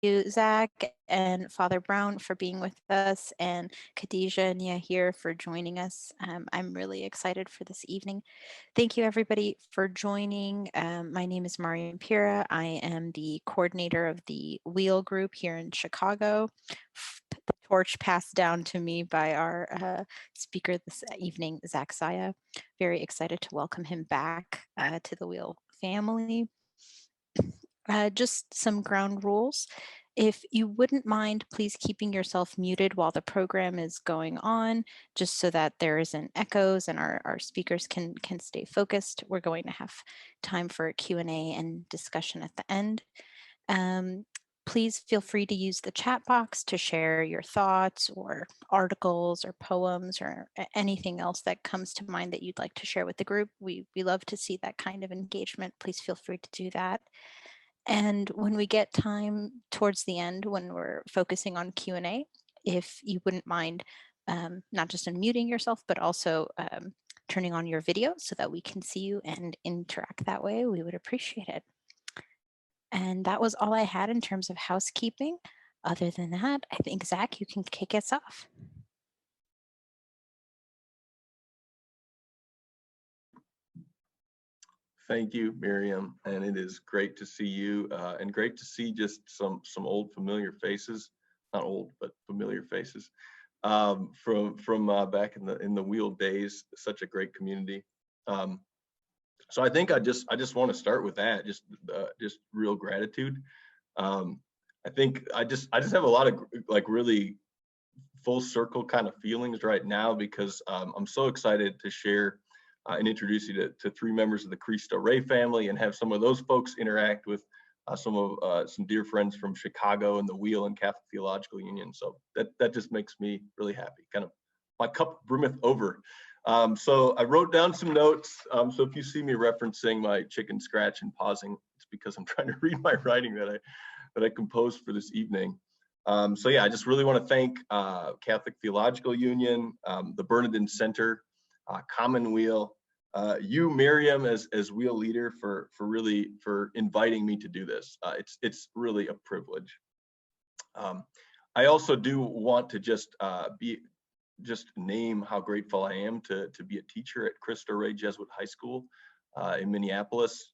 you, Zach and Father Brown, for being with us, and Khadijah and Yahir for joining us. I'm really excited for this evening. Thank you, everybody, for joining. My name is Mariam Pira. I am the coordinator of the Weal group here in Chicago. The torch passed down to me by our speaker this evening, Zach Czaia. Very excited to welcome him back to the Weal family. Just some ground rules. If you wouldn't mind, please keeping yourself muted while the program is going on, just so that there isn't echoes and our speakers can stay focused. We're going to have time for a Q&A and discussion at the end. Please feel free to use the chat box to share your thoughts or articles or poems or anything else that comes to mind that you'd like to share with the group. We love to see that kind of engagement. Please feel free to do that. And when we get time towards the end, when we're focusing on Q&A, if you wouldn't mind not just unmuting yourself, but also turning on your video so that we can see you and interact that way, we would appreciate it. And that was all I had in terms of housekeeping. Other than that, I think, Zach, you can kick us off. Thank you, Miriam, and it is great to see you, and great to see just some old familiar faces, not old, but familiar faces from back in the Weal days. Such a great community. So I think I just want to start with that, just real gratitude. I think I just have a lot of like really full circle kind of feelings right now, because I'm so excited to share and introduce you to three members of the Cristo Rey family, and have some of those folks interact with some dear friends from Chicago and the Weal and Catholic Theological Union. So that just makes me really happy. Kind of my cup brimmeth over. So I wrote down some notes. So if you see me referencing my chicken scratch and pausing, it's because I'm trying to read my writing that I composed for this evening. So yeah, I just really want to thank Catholic Theological Union, the Bernardin Center, Commonweal, you, Miriam, as Weal leader, for inviting me to do this. It's really a privilege. I also do want to just name how grateful I am to be a teacher at Cristo Rey Jesuit High School in Minneapolis.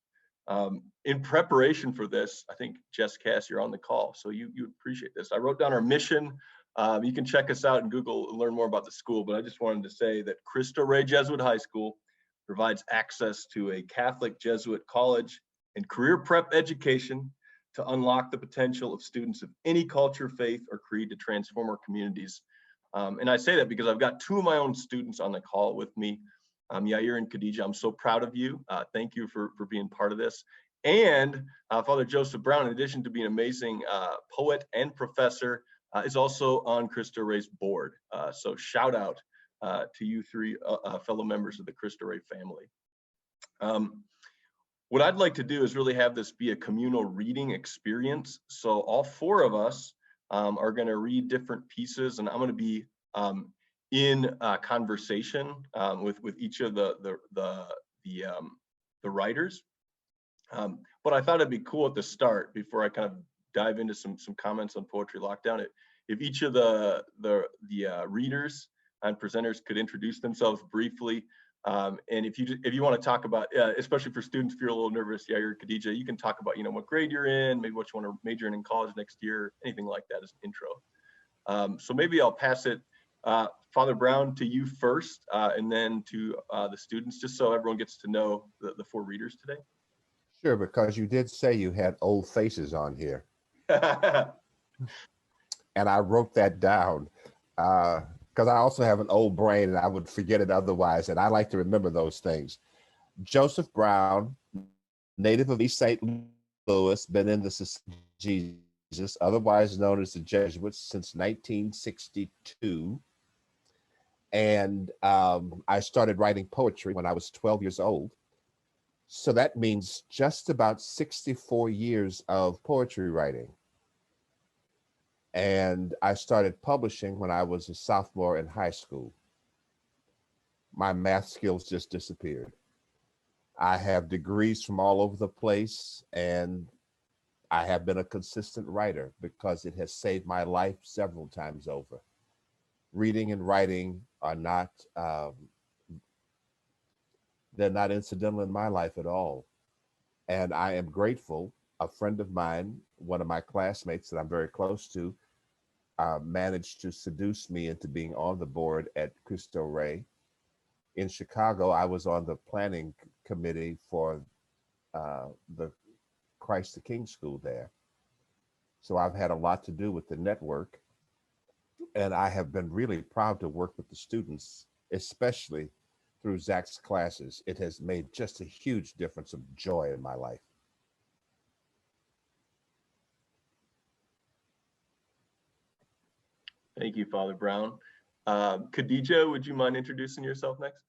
In preparation for this, I think Jess Cass, you're on the call, so you appreciate this. I wrote down our mission. You can check us out in Google and learn more about the school, but I just wanted to say that Cristo Rey Jesuit High School provides access to a Catholic Jesuit college and career prep education to unlock the potential of students of any culture, faith, or creed to transform our communities. And I say that because I've got two of my own students on the call with me, Yahir and Khadijah. I'm so proud of you. Thank you for being part of this. And Father Joseph Brown, in addition to being an amazing poet and professor, is also on Cristo Rey's board. So shout out to you three fellow members of the Cristo Rey family. What I'd like to do is really have this be a communal reading experience. So all four of us are going to read different pieces, and I'm going to be in conversation with each of the writers. But I thought it'd be cool at the start, before I kind of dive into some comments on Poetry Lockdown, if each of the readers and presenters could introduce themselves briefly. And if you want to talk about, especially for students, if you're a little nervous, Yair, Khadijah, you can talk about, what grade you're in, maybe what you want to major in college next year, anything like that as an intro. So maybe I'll pass it, Father Brown, to you first, and then to the students, just so everyone gets to know the four readers today. Sure, because you did say you had old faces on here. And I wrote that down because I also have an old brain and I would forget it otherwise. And I like to remember those things. Joseph Brown, native of East St. Louis, been in the Society of Jesus, otherwise known as the Jesuits, since 1962. And I started writing poetry when I was 12 years old. So that means just about 64 years of poetry writing. And I started publishing when I was a sophomore in high school. My math skills just disappeared. I have degrees from all over the place, and I have been a consistent writer because it has saved my life several times over. Reading and writing are not, they're not incidental in my life at all. And I am grateful. A friend of mine, one of my classmates that I'm very close to, managed to seduce me into being on the board at Cristo Rey. In Chicago, I was on the planning committee for the Christ the King School there. So I've had a lot to do with the network. And I have been really proud to work with the students, especially through Zach's classes. It has made just a huge difference of joy in my life. Thank you, Father Brown. Khadija, would you mind introducing yourself next?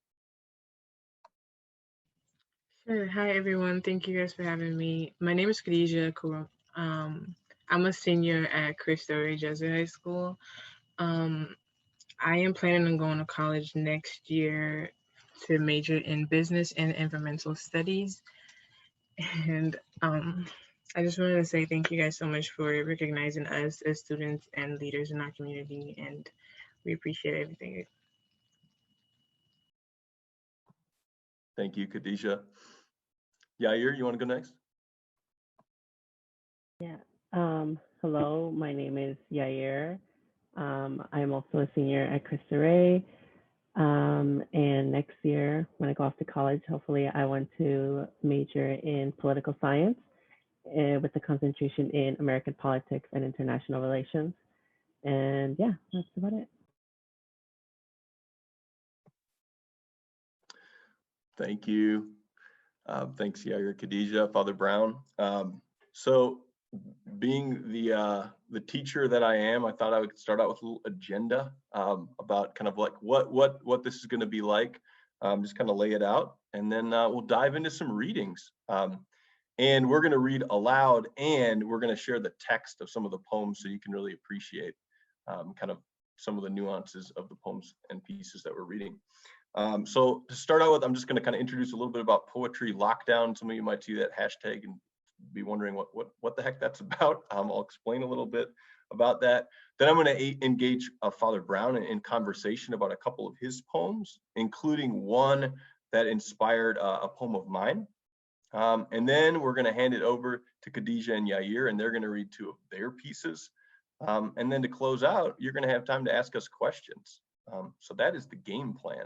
Sure. Hi, everyone. Thank you guys for having me. My name is Khadija. I'm a senior at Cristo Rey Jesuit High School. I am planning on going to college next year to major in business and environmental studies. And I just wanted to say thank you guys so much for recognizing us as students and leaders in our community, and we appreciate everything. Thank you, Khadija. Yair, you want to go next? Yeah. Hello, my name is Yair. I'm also a senior at Cristo Rey. And next year, when I go off to college, hopefully I want to major in political science with a concentration in American politics and international relations. And yeah, that's about it. Thank you. Thanks, Yair, Khadija, Father Brown. So being the teacher that I am, I thought I would start out with a little agenda about kind of like what this is going to be like. Just kind of lay it out, and then we'll dive into some readings. And we're going to read aloud, and we're going to share the text of some of the poems so you can really appreciate kind of some of the nuances of the poems and pieces that we're reading. So to start out with, I'm just going to kind of introduce a little bit about Poetry Lockdown. Some of you might see that hashtag and be wondering what the heck that's about. I'll explain a little bit about that. Then I'm going to engage Father Brown in conversation about a couple of his poems, including one that inspired a poem of mine. And then we're going to hand it over to Khadija and Yair, and they're going to read two of their pieces. And then to close out, you're going to have time to ask us questions. So that is the game plan.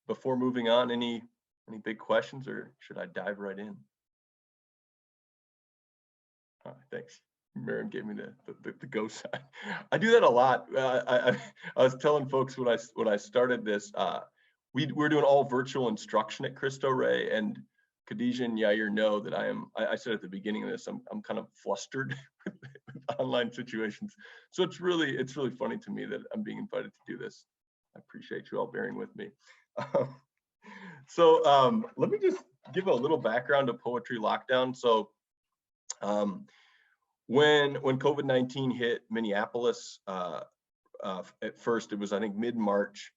Before moving on, any big questions, or should I dive right in? All right, thanks. Miriam gave me the go sign. I do that a lot. I was telling folks when I started this, we're doing all virtual instruction at Cristo Rey, and Khadija and Yair know that I said at the beginning of this, I'm kind of flustered with online situations. So it's really funny to me that I'm being invited to do this. I appreciate you all bearing with me. So let me just give a little background to Poetry Lockdown. So when COVID-19 hit Minneapolis, at first it was, I think, mid-March,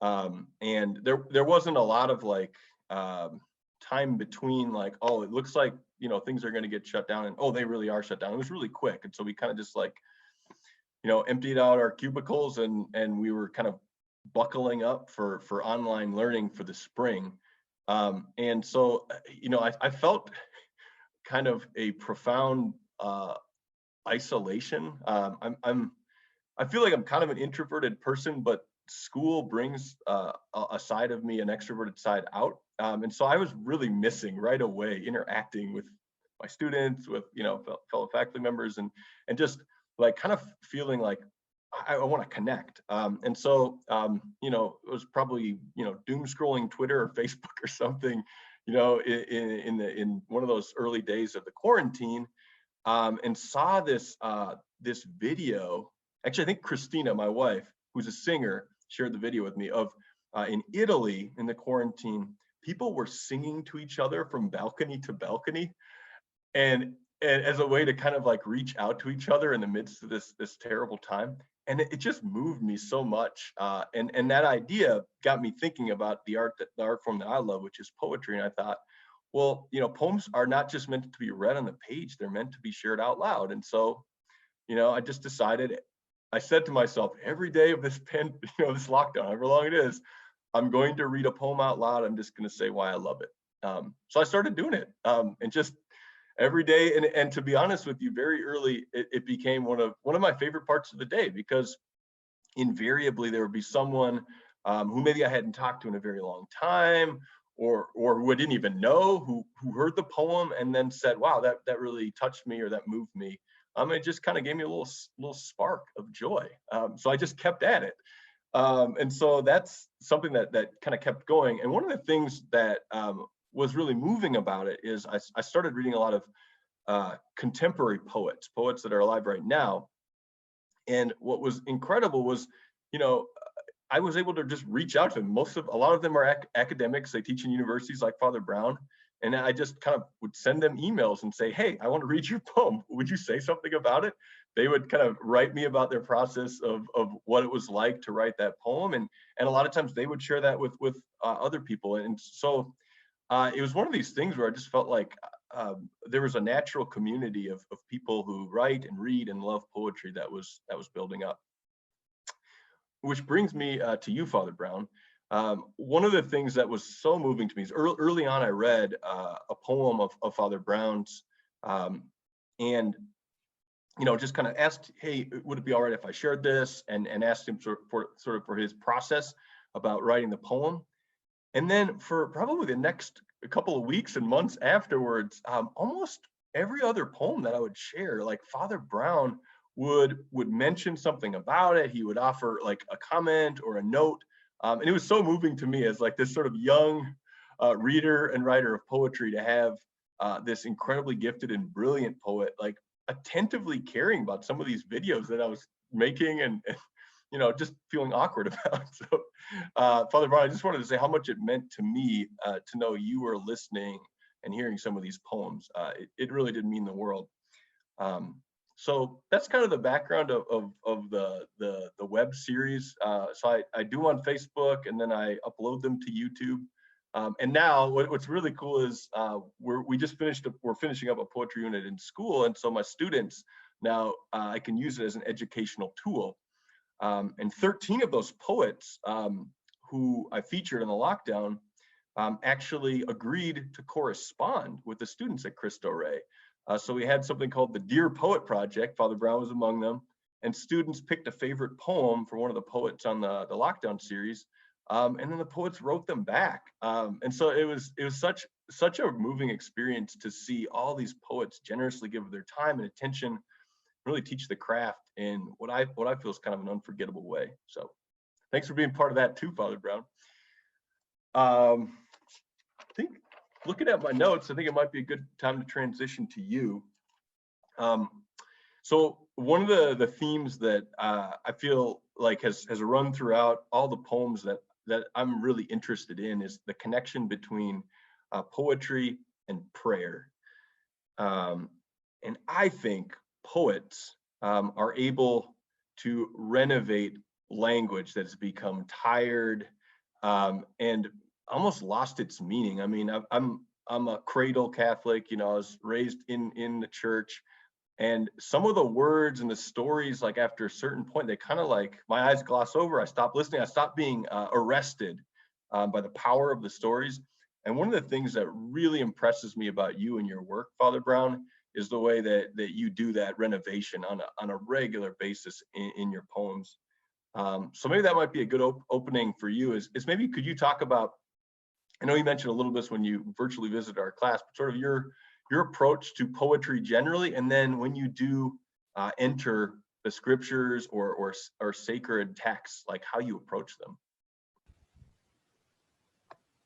and there wasn't a lot of like time between like, oh, it looks like, you know, things are going to get shut down, and oh, they really are shut down. It was really quick, and so we kind of just like, you know, emptied out our cubicles and we were kind of buckling up for online learning for the spring. And so, you know, I felt kind of a profound isolation. I feel like I'm kind of an introverted person, but school brings a side of me, an extroverted side out. And so I was really missing right away interacting with my students, with, you know, fellow faculty members, and just like kind of feeling like I want to connect. And so, you know, it was probably, you know, doom scrolling Twitter or Facebook or something, you know, in one of those early days of the quarantine, and saw this video. Actually, I think Christina, my wife, who's a singer, shared the video with me of in Italy in the quarantine, people were singing to each other from balcony to balcony, and as a way to kind of like reach out to each other in the midst of this terrible time. And it just moved me so much. And that idea got me thinking about the art form that I love, which is poetry. And I thought, well, poems are not just meant to be read on the page, they're meant to be shared out loud. And so, I just decided, I said to myself, every day of this this lockdown, however long it is, I'm going to read a poem out loud. I'm just going to say why I love it. So I started doing it, and just every day. And to be honest with you, very early, it became one of my favorite parts of the day, because invariably there would be someone who maybe I hadn't talked to in a very long time, or who I didn't even know, who heard the poem and then said, wow, that really touched me, or that moved me. It just kind of gave me a little spark of joy. So I just kept at it. And so that's something that kind of kept going. And one of the things that was really moving about it is I started reading a lot of contemporary poets that are alive right now. And what was incredible was, I was able to just reach out to them. A lot of them are academics. They teach in universities like Father Brown. And I just kind of would send them emails and say, hey, I want to read your poem. Would you say something about it? They would kind of write me about their process of what it was like to write that poem. And a lot of times they would share that with other people. And so it was one of these things where I just felt like there was a natural community of people who write and read and love poetry that was building up. Which brings me to you, Father Brown. One of the things that was so moving to me is early on, I read a poem of Father Brown's, and just kind of asked, hey, would it be all right if I shared this? And asked him for his process about writing the poem. And then for probably the next couple of weeks and months afterwards, almost every other poem that I would share, like Father Brown would mention something about it. He would offer like a comment or a note. And it was so moving to me as like this sort of young reader and writer of poetry to have this incredibly gifted and brilliant poet like attentively caring about some of these videos that I was making and just feeling awkward about. So Father Brown, I just wanted to say how much it meant to me to know you were listening and hearing some of these poems. It really did mean the world. So that's kind of the background of the web series. So I do on Facebook, and then I upload them to YouTube. And now what's really cool is we're finishing up a poetry unit in school, and so my students now I can use it as an educational tool. And 13 of those poets who I featured in the lockdown actually agreed to correspond with the students at Cristo Rey. So we had something called the Dear Poet Project. Father Brown was among them, and students picked a favorite poem for one of the poets on the lockdown series, and then the poets wrote them back. And so it was such a moving experience to see all these poets generously give their time and attention, really teach the craft in what I feel is kind of an unforgettable way. So thanks for being part of that too, Father Brown. I think looking at my notes, I think it might be a good time to transition to you. So one of the themes that I feel like has run throughout all the poems that I'm really interested in is the connection between poetry and prayer. And I think poets are able to renovate language that's become tired and almost lost its meaning. I mean, I'm a cradle Catholic, I was raised in the church, and some of the words and the stories, like after a certain point, they kind of like my eyes gloss over. I stop listening. I stop being arrested by the power of the stories. And one of the things that really impresses me about you and your work, Father Brown, is the way that you do that renovation on a regular basis in your poems. So maybe that might be a good opening for you is maybe could you talk about, I know you mentioned a little bit when you virtually visited our class, but sort of your approach to poetry generally, and then when you do enter the scriptures or sacred texts, like how you approach them.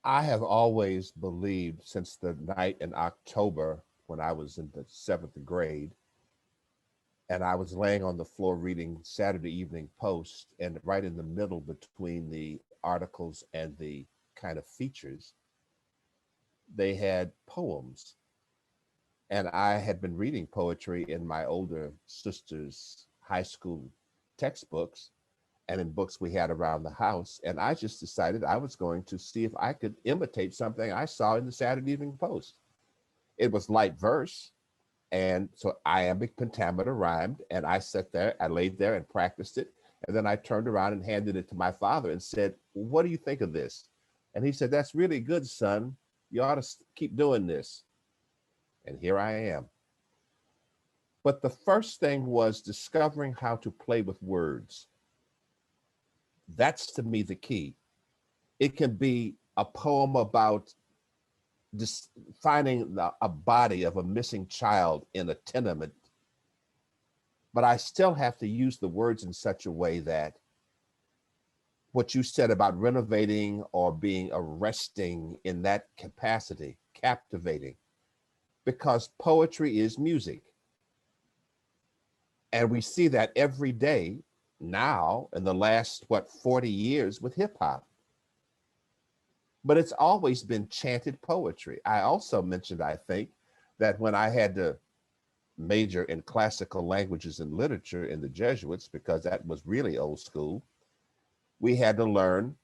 I have always believed since the night in October when I was in the 7th grade, and I was laying on the floor reading Saturday Evening Post, and right in the middle between the articles and the kind of features, they had poems. And I had been reading poetry in my older sister's high school textbooks, and in books we had around the house. And I just decided I was going to see if I could imitate something I saw in the Saturday Evening Post. It was light verse. And so iambic pentameter rhymed. And I sat there, I laid there and practiced it. And then I turned around and handed it to my father and said, "What do you think of this?" And he said, "That's really good, son. You ought to keep doing this." And here I am. But the first thing was discovering how to play with words. That's to me the key. It can be a poem about just finding a body of a missing child in a tenement, but I still have to use the words in such a way that what you said about renovating or being arresting in that capacity, captivating, because poetry is music. And we see that every day now in the last, 40 years with hip hop. But it's always been chanted poetry. I also mentioned, I think, that when I had to major in classical languages and literature in the Jesuits, because that was really old school, we had to learn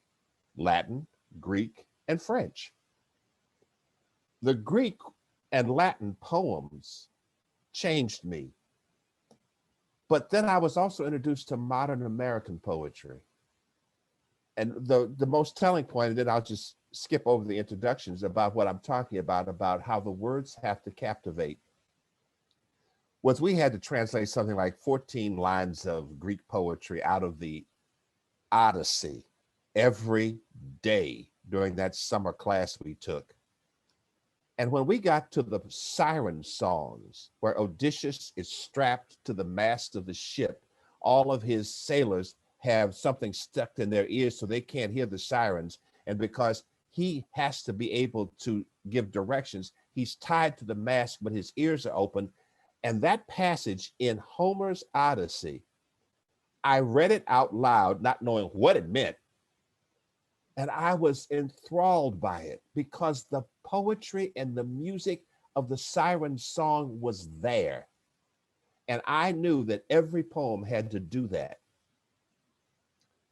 Latin, Greek, and French. The Greek and Latin poems changed me. But then I was also introduced to modern American poetry. And the most telling point, and then I'll just skip over the introductions about what I'm talking about how the words have to captivate, was we had to translate something like 14 lines of Greek poetry out of the Odyssey every day during that summer class we took. And when we got to the siren songs, where Odysseus is strapped to the mast of the ship, all of his sailors have something stuck in their ears so they can't hear the sirens. And because he has to be able to give directions, he's tied to the mast, but his ears are open. And that passage in Homer's Odyssey, I read it out loud, not knowing what it meant. And I was enthralled by it because the poetry and the music of the siren song was there. And I knew that every poem had to do that.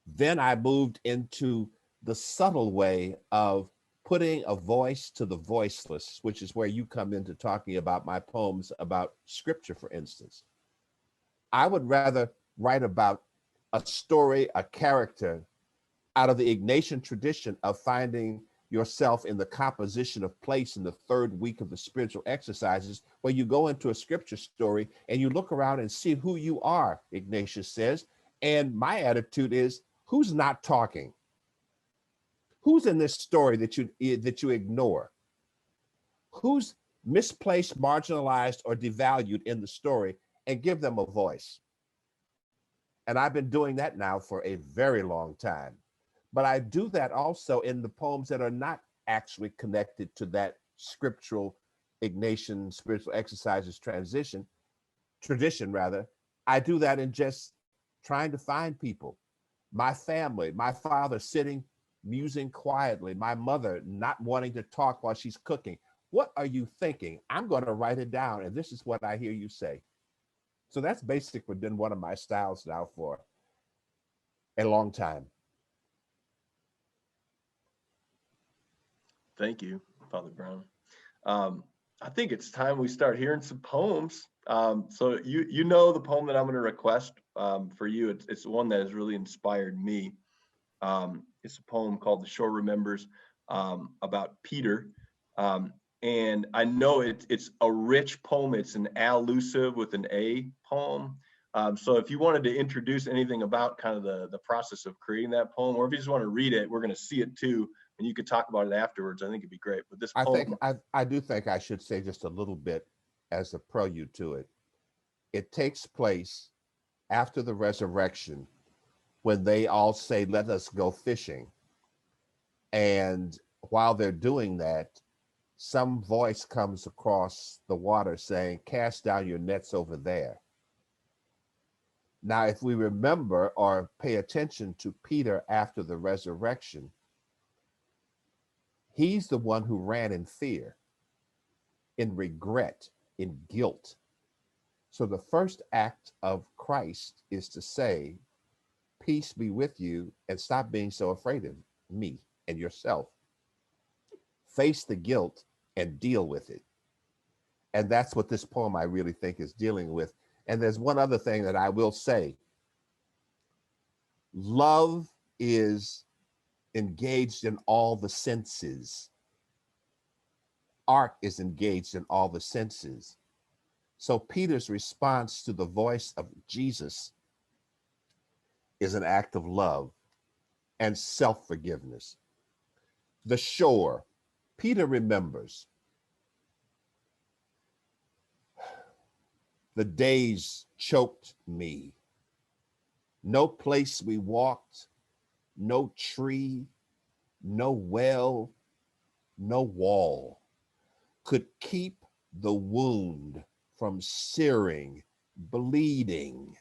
Then I moved into the subtle way of putting a voice to the voiceless, which is where you come into talking about my poems about scripture, for instance. I would rather write about a story, a character, out of the Ignatian tradition of finding yourself in the composition of place in the third week of the spiritual exercises, where you go into a scripture story and you look around and see who you are, Ignatius says. And my attitude is, who's not talking? Who's in this story that you ignore? Who's misplaced, marginalized, or devalued in the story, and give them a voice? And I've been doing that now for a very long time. But I do that also in the poems that are not actually connected to that scriptural Ignatian spiritual exercises tradition rather. I do that in just trying to find people, my family, my father sitting, musing quietly, my mother not wanting to talk while she's cooking. What are you thinking? I'm going to write it down, and this is what I hear you say. So that's basically been one of my styles now for a long time. Thank you, Father Brown. I think it's time we start hearing some poems. So you know the poem that I'm going to request for you. It's one that has really inspired me. It's a poem called "The Shore Remembers," about Peter. And I know it's a rich poem. It's an allusive with an A poem. So if you wanted to introduce anything about kind of the process of creating that poem, or if you just want to read it, we're going to see it too, and you could talk about it afterwards. I think it'd be great. But this poem, I do think I should say just a little bit as a prelude to it. It takes place after the resurrection, when they all say, "Let us go fishing." And while they're doing that, some voice comes across the water saying, "Cast down your nets over there." Now, if we remember or pay attention to Peter after the resurrection, he's the one who ran in fear, in regret, in guilt. So the first act of Christ is to say, peace be with you, and stop being so afraid of me and yourself. Face the guilt and deal with it. And that's what this poem I really think is dealing with. And there's one other thing that I will say. Love is engaged in all the senses. Art is engaged in all the senses. So Peter's response to the voice of Jesus is an act of love and self-forgiveness. The shore, Peter remembers the days choked me. No place we walked, no tree, no well, no wall could keep the wound from searing, bleeding.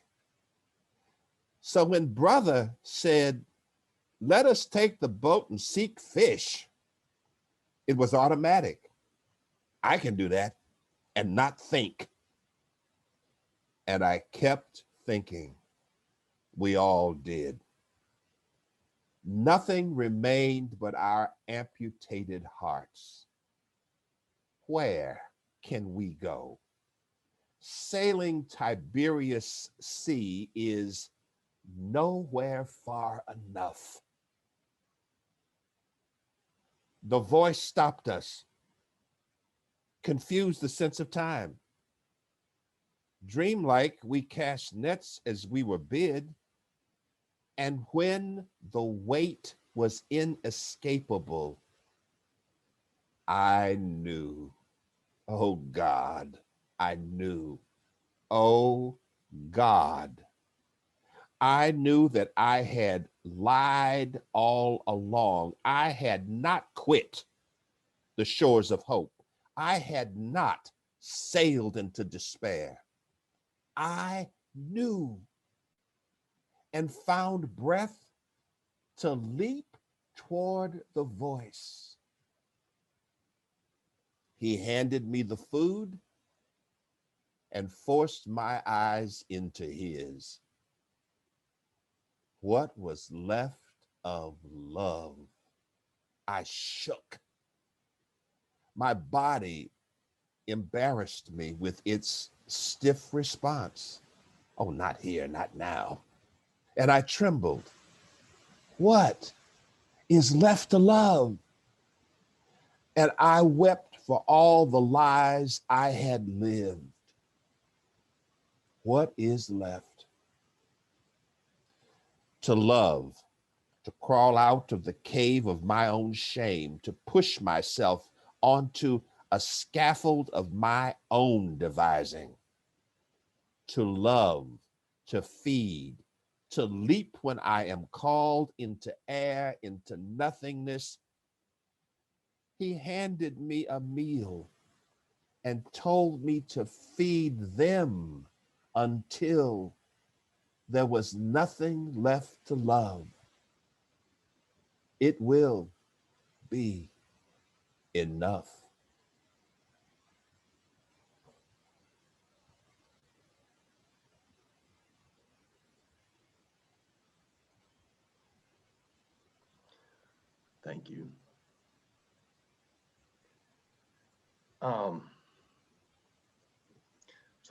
So when brother said, let us take the boat and seek fish, it was automatic. I can do that and not think. And I kept thinking. We all did. Nothing remained but our amputated hearts. Where can we go? Sailing Tiberias Sea is nowhere far enough. The voice stopped us, confused the sense of time. Dreamlike, we cast nets as we were bid, and when the weight was inescapable, I knew, oh God, I knew, oh God, I knew that I had lied all along. I had not quit the shores of hope. I had not sailed into despair. I knew and found breath to leap toward the voice. He handed me the food and forced my eyes into his. What was left of love? I shook. My body embarrassed me with its stiff response. Oh, not here, not now. And I trembled. What is left to love? And I wept for all the lies I had lived. What is left? To love, to crawl out of the cave of my own shame, to push myself onto a scaffold of my own devising, to love, to feed, to leap when I am called into air, into nothingness. He handed me a meal and told me to feed them until there was nothing left to love. It will be enough. Thank you. So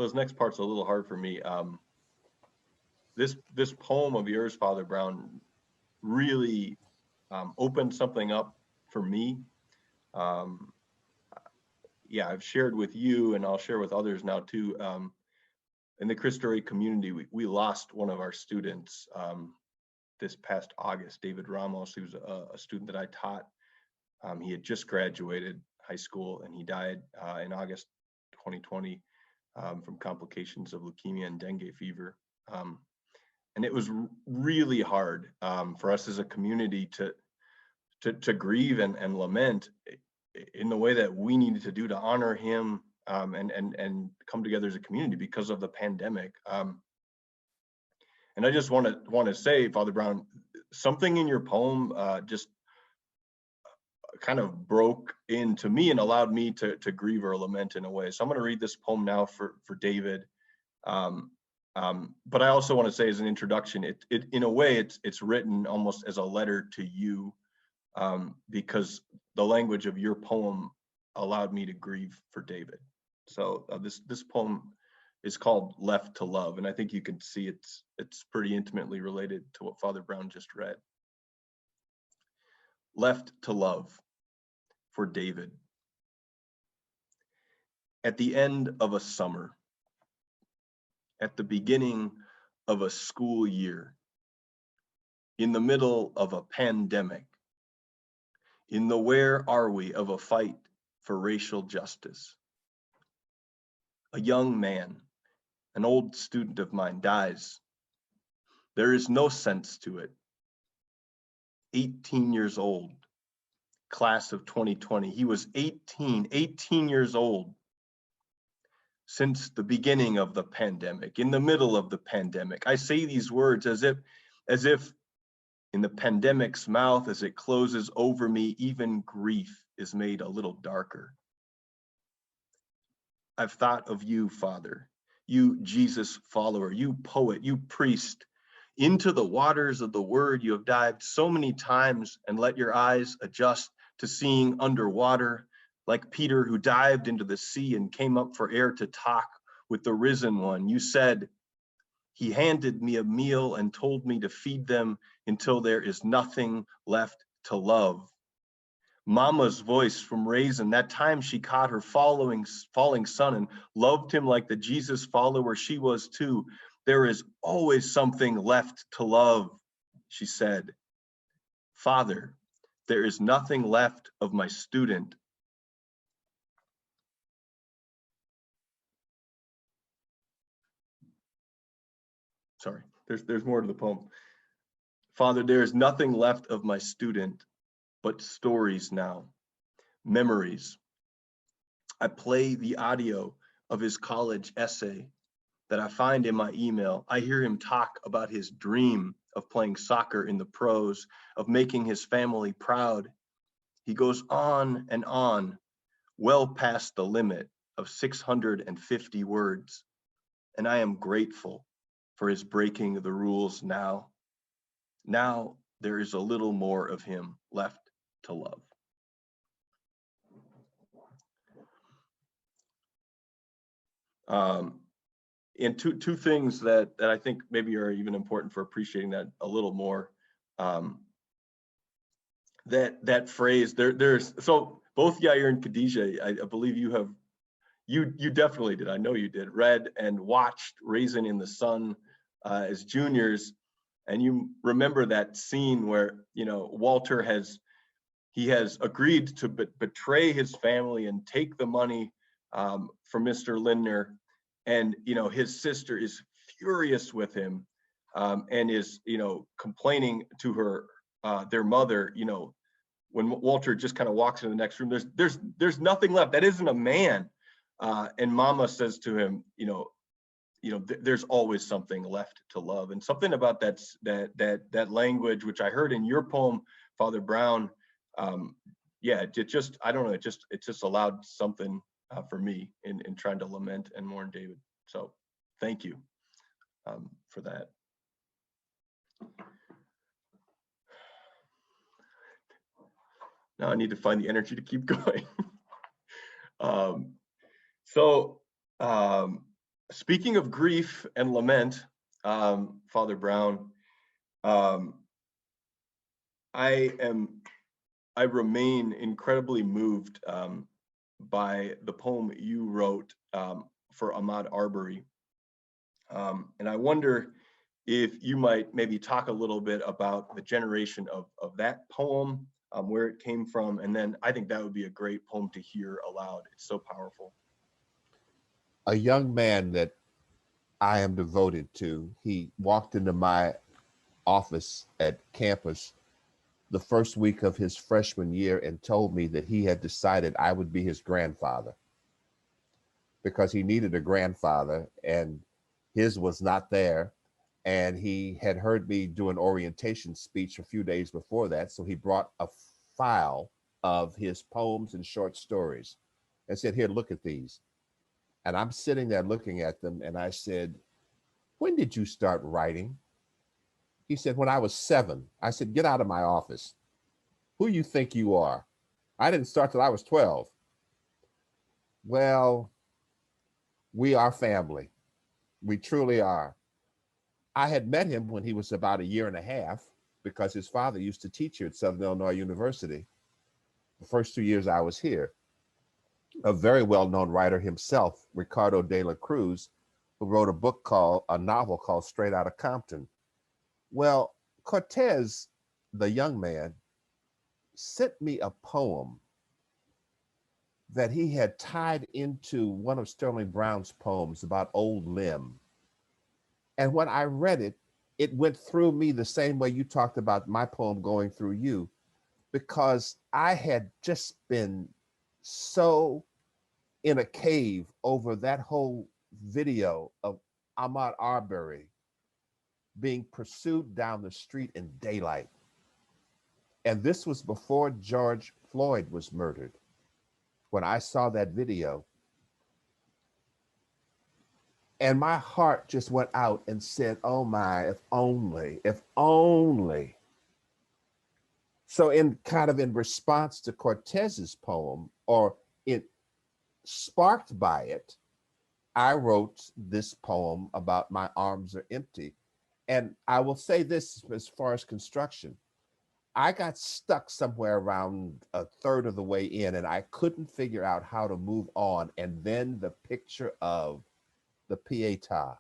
this next part's a little hard for me. This poem of yours, Father Brown, really opened something up for me. Yeah, I've shared with you, and I'll share with others now too. In the Cristo Rey community, we lost one of our students this past August, David Ramos. He was a student that I taught. He had just graduated high school, and he died in August 2020 from complications of leukemia and dengue fever. And it was really hard for us as a community to grieve and lament in the way that we needed to do to honor him and come together as a community because of the pandemic. And I just want to say, Father Brown, something in your poem just kind of broke into me and allowed me to grieve or lament in a way. So I'm going to read this poem now for David. But I also want to say, as an introduction, it in a way it's written almost as a letter to you, because the language of your poem allowed me to grieve for David. So this poem is called "Left to Love," and I think you can see it's pretty intimately related to what Father Brown just read. Left to love for David. At the end of a summer, at the beginning of a school year, in the middle of a pandemic, in the where are we of a fight for racial justice, a young man, an old student of mine, dies. There is no sense to it. 18 years old, class of 2020. He was 18 years old. Since the beginning of the pandemic, in the middle of the pandemic. I say these words as if in the pandemic's mouth, as it closes over me, even grief is made a little darker. I've thought of you, Father, you Jesus follower, you poet, you priest. Into the waters of the word you have dived so many times and let your eyes adjust to seeing underwater, like Peter who dived into the sea and came up for air to talk with the risen one. You said, he handed me a meal and told me to feed them until there is nothing left to love. Mama's voice from Raisin, that time she caught her falling son and loved him like the Jesus follower she was too. There is always something left to love, she said. Father, there is nothing left of my student. Sorry, there's more to the poem. Father, there is nothing left of my student but stories now, memories. I play the audio of his college essay that I find in my email. I hear him talk about his dream of playing soccer in the pros, of making his family proud. He goes on and on, well past the limit of 650 words. And I am grateful for his breaking the rules now. Now there is a little more of him left to love. And two things that I think maybe are even important for appreciating that a little more. That phrase there's so both Yair and Khadijah, I believe you definitely did. I know you did. Read and watched Raisin in the Sun as juniors, and you remember that scene where Walter has agreed to betray his family and take the money from Mr. Lindner. And, his sister is furious with him and is, complaining to her, their mother, when Walter just kind of walks into the next room, there's nothing left. That isn't a man. And Mama says to him, there's always something left to love. And something about that language, which I heard in your poem, Father Brown, it just allowed something for me in trying to lament and mourn David. So thank you for that. Now I need to find the energy to keep going. Speaking of grief and lament, Father Brown, I remain incredibly moved by the poem you wrote for Ahmaud Arbery. And I wonder if you might maybe talk a little bit about the generation of that poem, where it came from, and then I think that would be a great poem to hear aloud. It's so powerful. A young man that I am devoted to, he walked into my office at campus the first week of his freshman year and told me that he had decided I would be his grandfather because he needed a grandfather and his was not there. And he had heard me do an orientation speech a few days before that. So he brought a file of his poems and short stories and said, here, look at these. And I'm sitting there looking at them and I said, when did you start writing? He said, when I was 7. I said, get out of my office. Who you think you are? I didn't start till I was 12. Well, we are family. We truly are. I had met him when he was about a year and a half because his father used to teach here at Southern Illinois University. The first 2 years I was here. A very well-known writer himself, Ricardo de la Cruz, who wrote a novel called Straight Outta Compton. Well, Cortez, the young man, sent me a poem that he had tied into one of Sterling Brown's poems about Old Lim. And when I read it, it went through me the same way you talked about my poem going through you, because I had just been so in a cave over that whole video of Ahmaud Arbery being pursued down the street in daylight. And this was before George Floyd was murdered. When I saw that video, and my heart just went out and said, oh my, if only, if only. So in response to Cortez's poem, or it sparked by it, I wrote this poem about My Arms Are Empty. And I will say this as far as construction. I got stuck somewhere around a third of the way in, and I couldn't figure out how to move on. And then the picture of the Pietà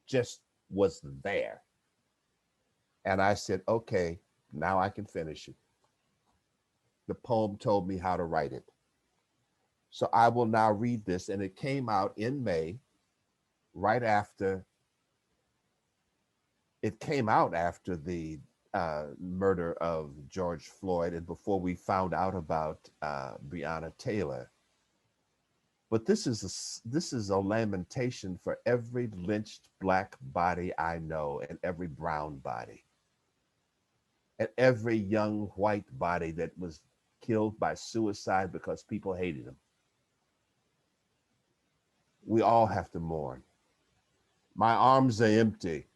just was there. And I said, okay, now I can finish it. The poem told me how to write it. So I will now read this, and it came out in May, right after, it came out after the murder of George Floyd and before we found out about Breonna Taylor. But this is a lamentation for every lynched Black body I know, and every brown body, and every young white body that was killed by suicide because people hated him. We all have to mourn. My arms are empty,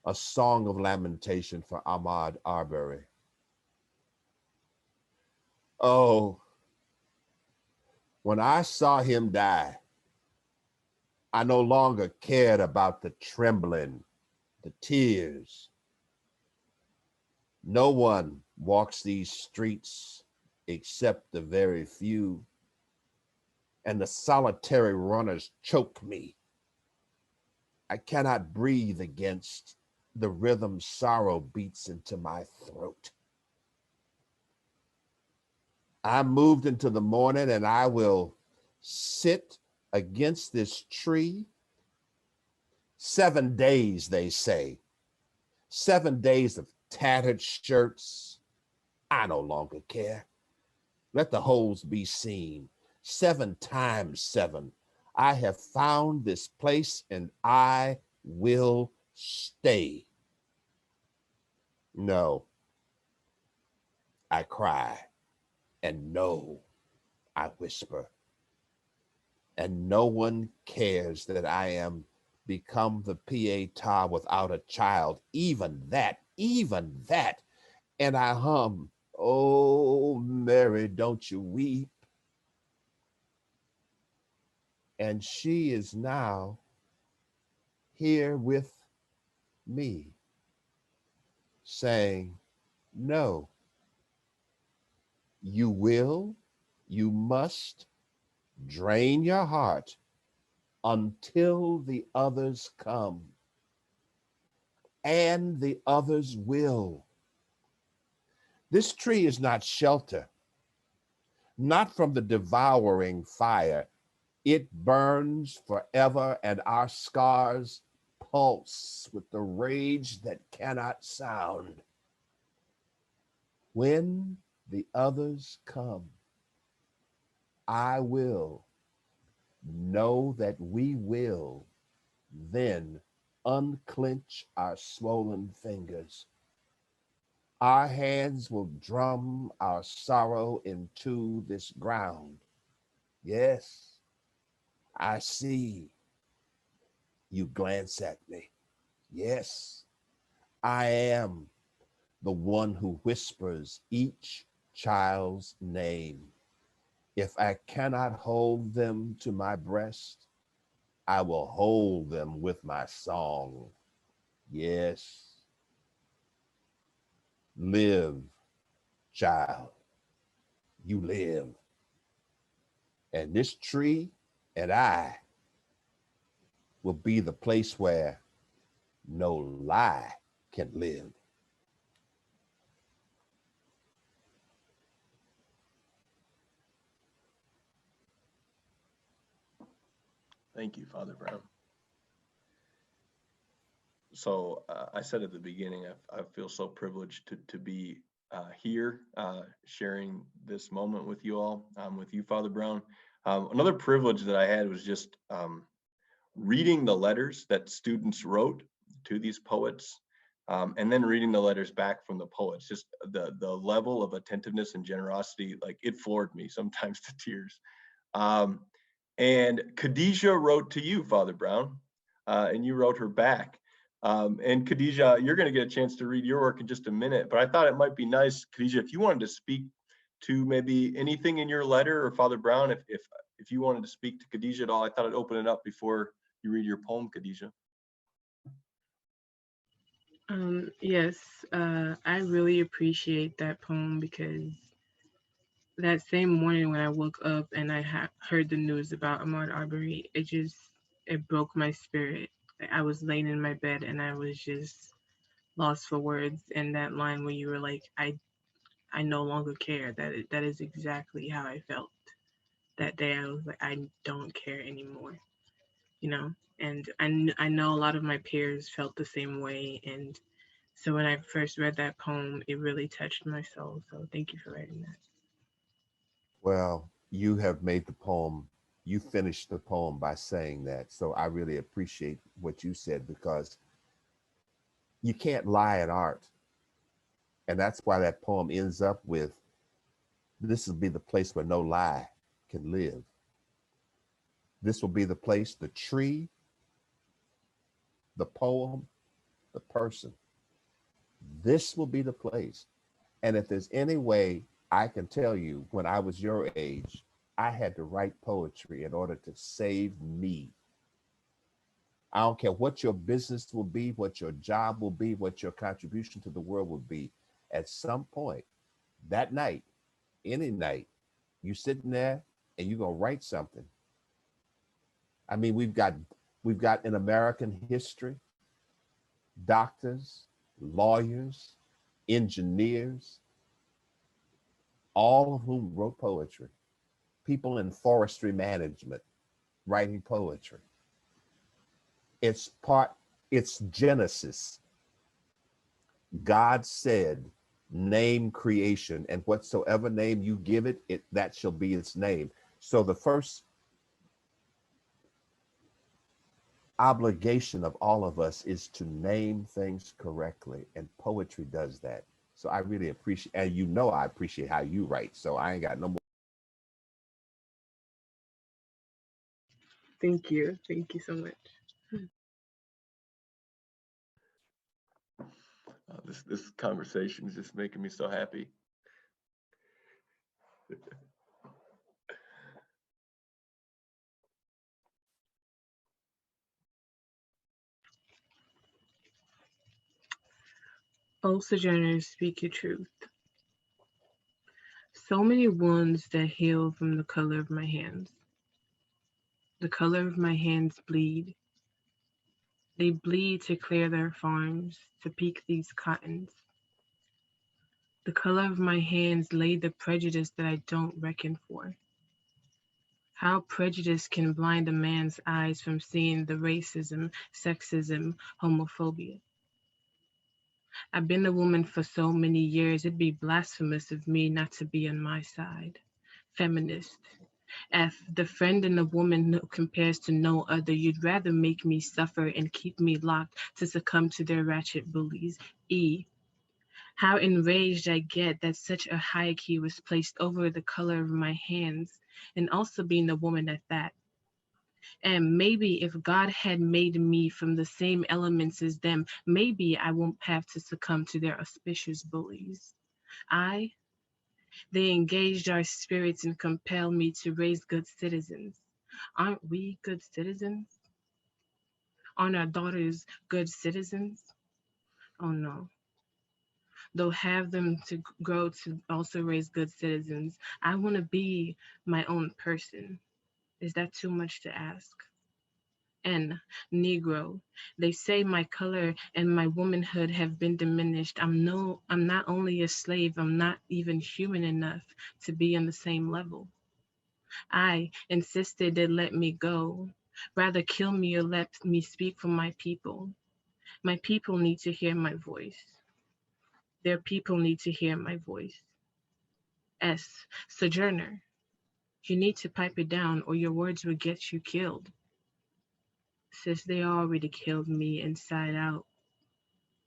a song of lamentation for Ahmaud Arbery. Oh, when I saw him die, I no longer cared about the trembling, the tears. No one walks these streets except the very few, and the solitary runners choke me. I cannot breathe against the rhythm sorrow beats into my throat. I moved into the morning, and I will sit against this tree. 7 days, they say. 7 days of tattered shirts. I no longer care. Let the holes be seen. 7 times 7. I have found this place, and I will stay. No, I cry. And no, I whisper. And no one cares that I am become the Pietà without a child, even that. And I hum, oh, Mary, don't you weep. And she is now here with me, saying, no, you must drain your heart until the others come. And the others will. This tree is not shelter, not from the devouring fire. It burns forever, and our scars pulse with the rage that cannot sound. When the others come, I will know that we will then unclench our swollen fingers. Our hands will drum our sorrow into this ground. Yes, I see. You glance at me. Yes, I am the one who whispers each child's name. If I cannot hold them to my breast, I will hold them with my song. Yes, live, child, you live. And this tree and I will be the place where no lie can live. Thank you, Father Brown. So I said at the beginning, I feel so privileged to be here sharing this moment with you all, with you, Father Brown. Another privilege that I had was just reading the letters that students wrote to these poets, and then reading the letters back from the poets. Just the level of attentiveness and generosity, like it floored me sometimes to tears. And Khadijah wrote to you, Father Brown, and you wrote her back. And Khadijah, you're going to get a chance to read your work in just a minute, but I thought it might be nice, Khadijah, if you wanted to speak to maybe anything in your letter, or Father Brown, if you wanted to speak to Khadijah at all, I thought I'd open it up before you read your poem, Khadijah. Yes, I really appreciate that poem because that same morning when I woke up and I heard the news about Ahmaud Arbery, it broke my spirit. I was laying in my bed and I was just lost for words. And that line where you were like, I no longer care. That is exactly how I felt that day. I was like, I don't care anymore, you know. And I know a lot of my peers felt the same way. And so when I first read that poem, it really touched my soul. So thank you for writing that. Well, you have made the poem, you finished the poem by saying that. So I really appreciate what you said because you can't lie in art. And that's why that poem ends up with this will be the place where no lie can live. This will be the place, the tree, the poem, the person. This will be the place. And if there's any way I can tell you, when I was your age, I had to write poetry in order to save me. I don't care what your business will be, what your job will be, what your contribution to the world will be. At some point, that night, any night, you sitting there and you're gonna write something. I mean, we've got in American history, doctors, lawyers, engineers, all of whom wrote poetry. People in forestry management writing poetry. It's Genesis. God said, name creation, and whatsoever name you give it, that shall be its name. So the first obligation of all of us is to name things correctly, and poetry does that. So I really appreciate, and I appreciate how you write. So I ain't got no more. Thank you. Thank you so much. This conversation is just making me so happy. O Sojourners, speak your truth. So many wounds that heal from the color of my hands. The color of my hands bleed. They bleed to clear their farms, to pick these cottons. The color of my hands laid the prejudice that I don't reckon for. How prejudice can blind a man's eyes from seeing the racism, sexism, homophobia. I've been a woman for so many years, it'd be blasphemous of me not to be on my side. Feminist. F, the friend in a woman compares to no other. You'd rather make me suffer and keep me locked to succumb to their ratchet bullies. E, how enraged I get that such a hierarchy was placed over the color of my hands, and also being a woman at that. And maybe if God had made me from the same elements as them, maybe I won't have to succumb to their auspicious bullies. They engaged our spirits and compelled me to raise good citizens. Aren't we good citizens? Aren't our daughters good citizens? Oh no. They'll have them to grow to also raise good citizens. I want to be my own person. Is that too much to ask? And Negro, they say my color and my womanhood have been diminished. I'm not only a slave, I'm not even human enough to be on the same level. I insisted they let me go. Rather kill me or let me speak for my people. My people need to hear my voice. Their people need to hear my voice. S. Sojourner, you need to pipe it down or your words will get you killed. Sis, they already killed me inside out.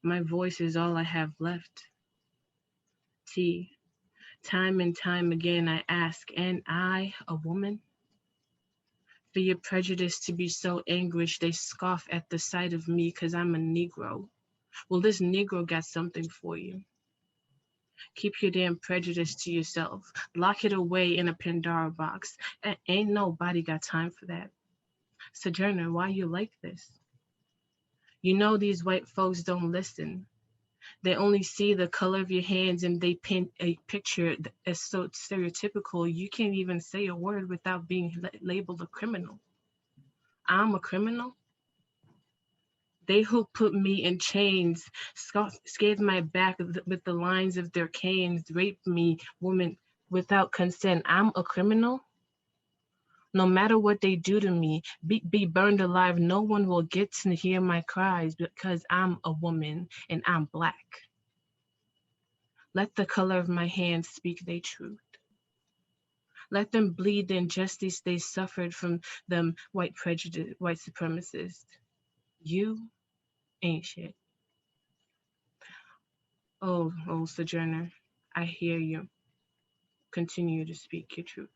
My voice is all I have left. T. Time and time again I ask, am I a woman? For your prejudice to be so anguished, they scoff at the sight of me because I'm a Negro. Well, this Negro got something for you. Keep your damn prejudice to yourself. Lock it away in a Pandora box. Ain't nobody got time for that. Sojourner, why you like this? You know these white folks don't listen. They only see the color of your hands and they paint a picture that's so stereotypical you can't even say a word without being labeled a criminal. I'm a criminal? They who put me in chains, scathed my back with the lines of their canes, raped me, woman, without consent. I'm a criminal? No matter what they do to me, be burned alive, no one will get to hear my cries because I'm a woman and I'm Black. Let the color of my hands speak their truth. Let them bleed the injustice they suffered from them white prejudice, white supremacists. You ain't shit. Oh, Sojourner, I hear you. Continue to speak your truth.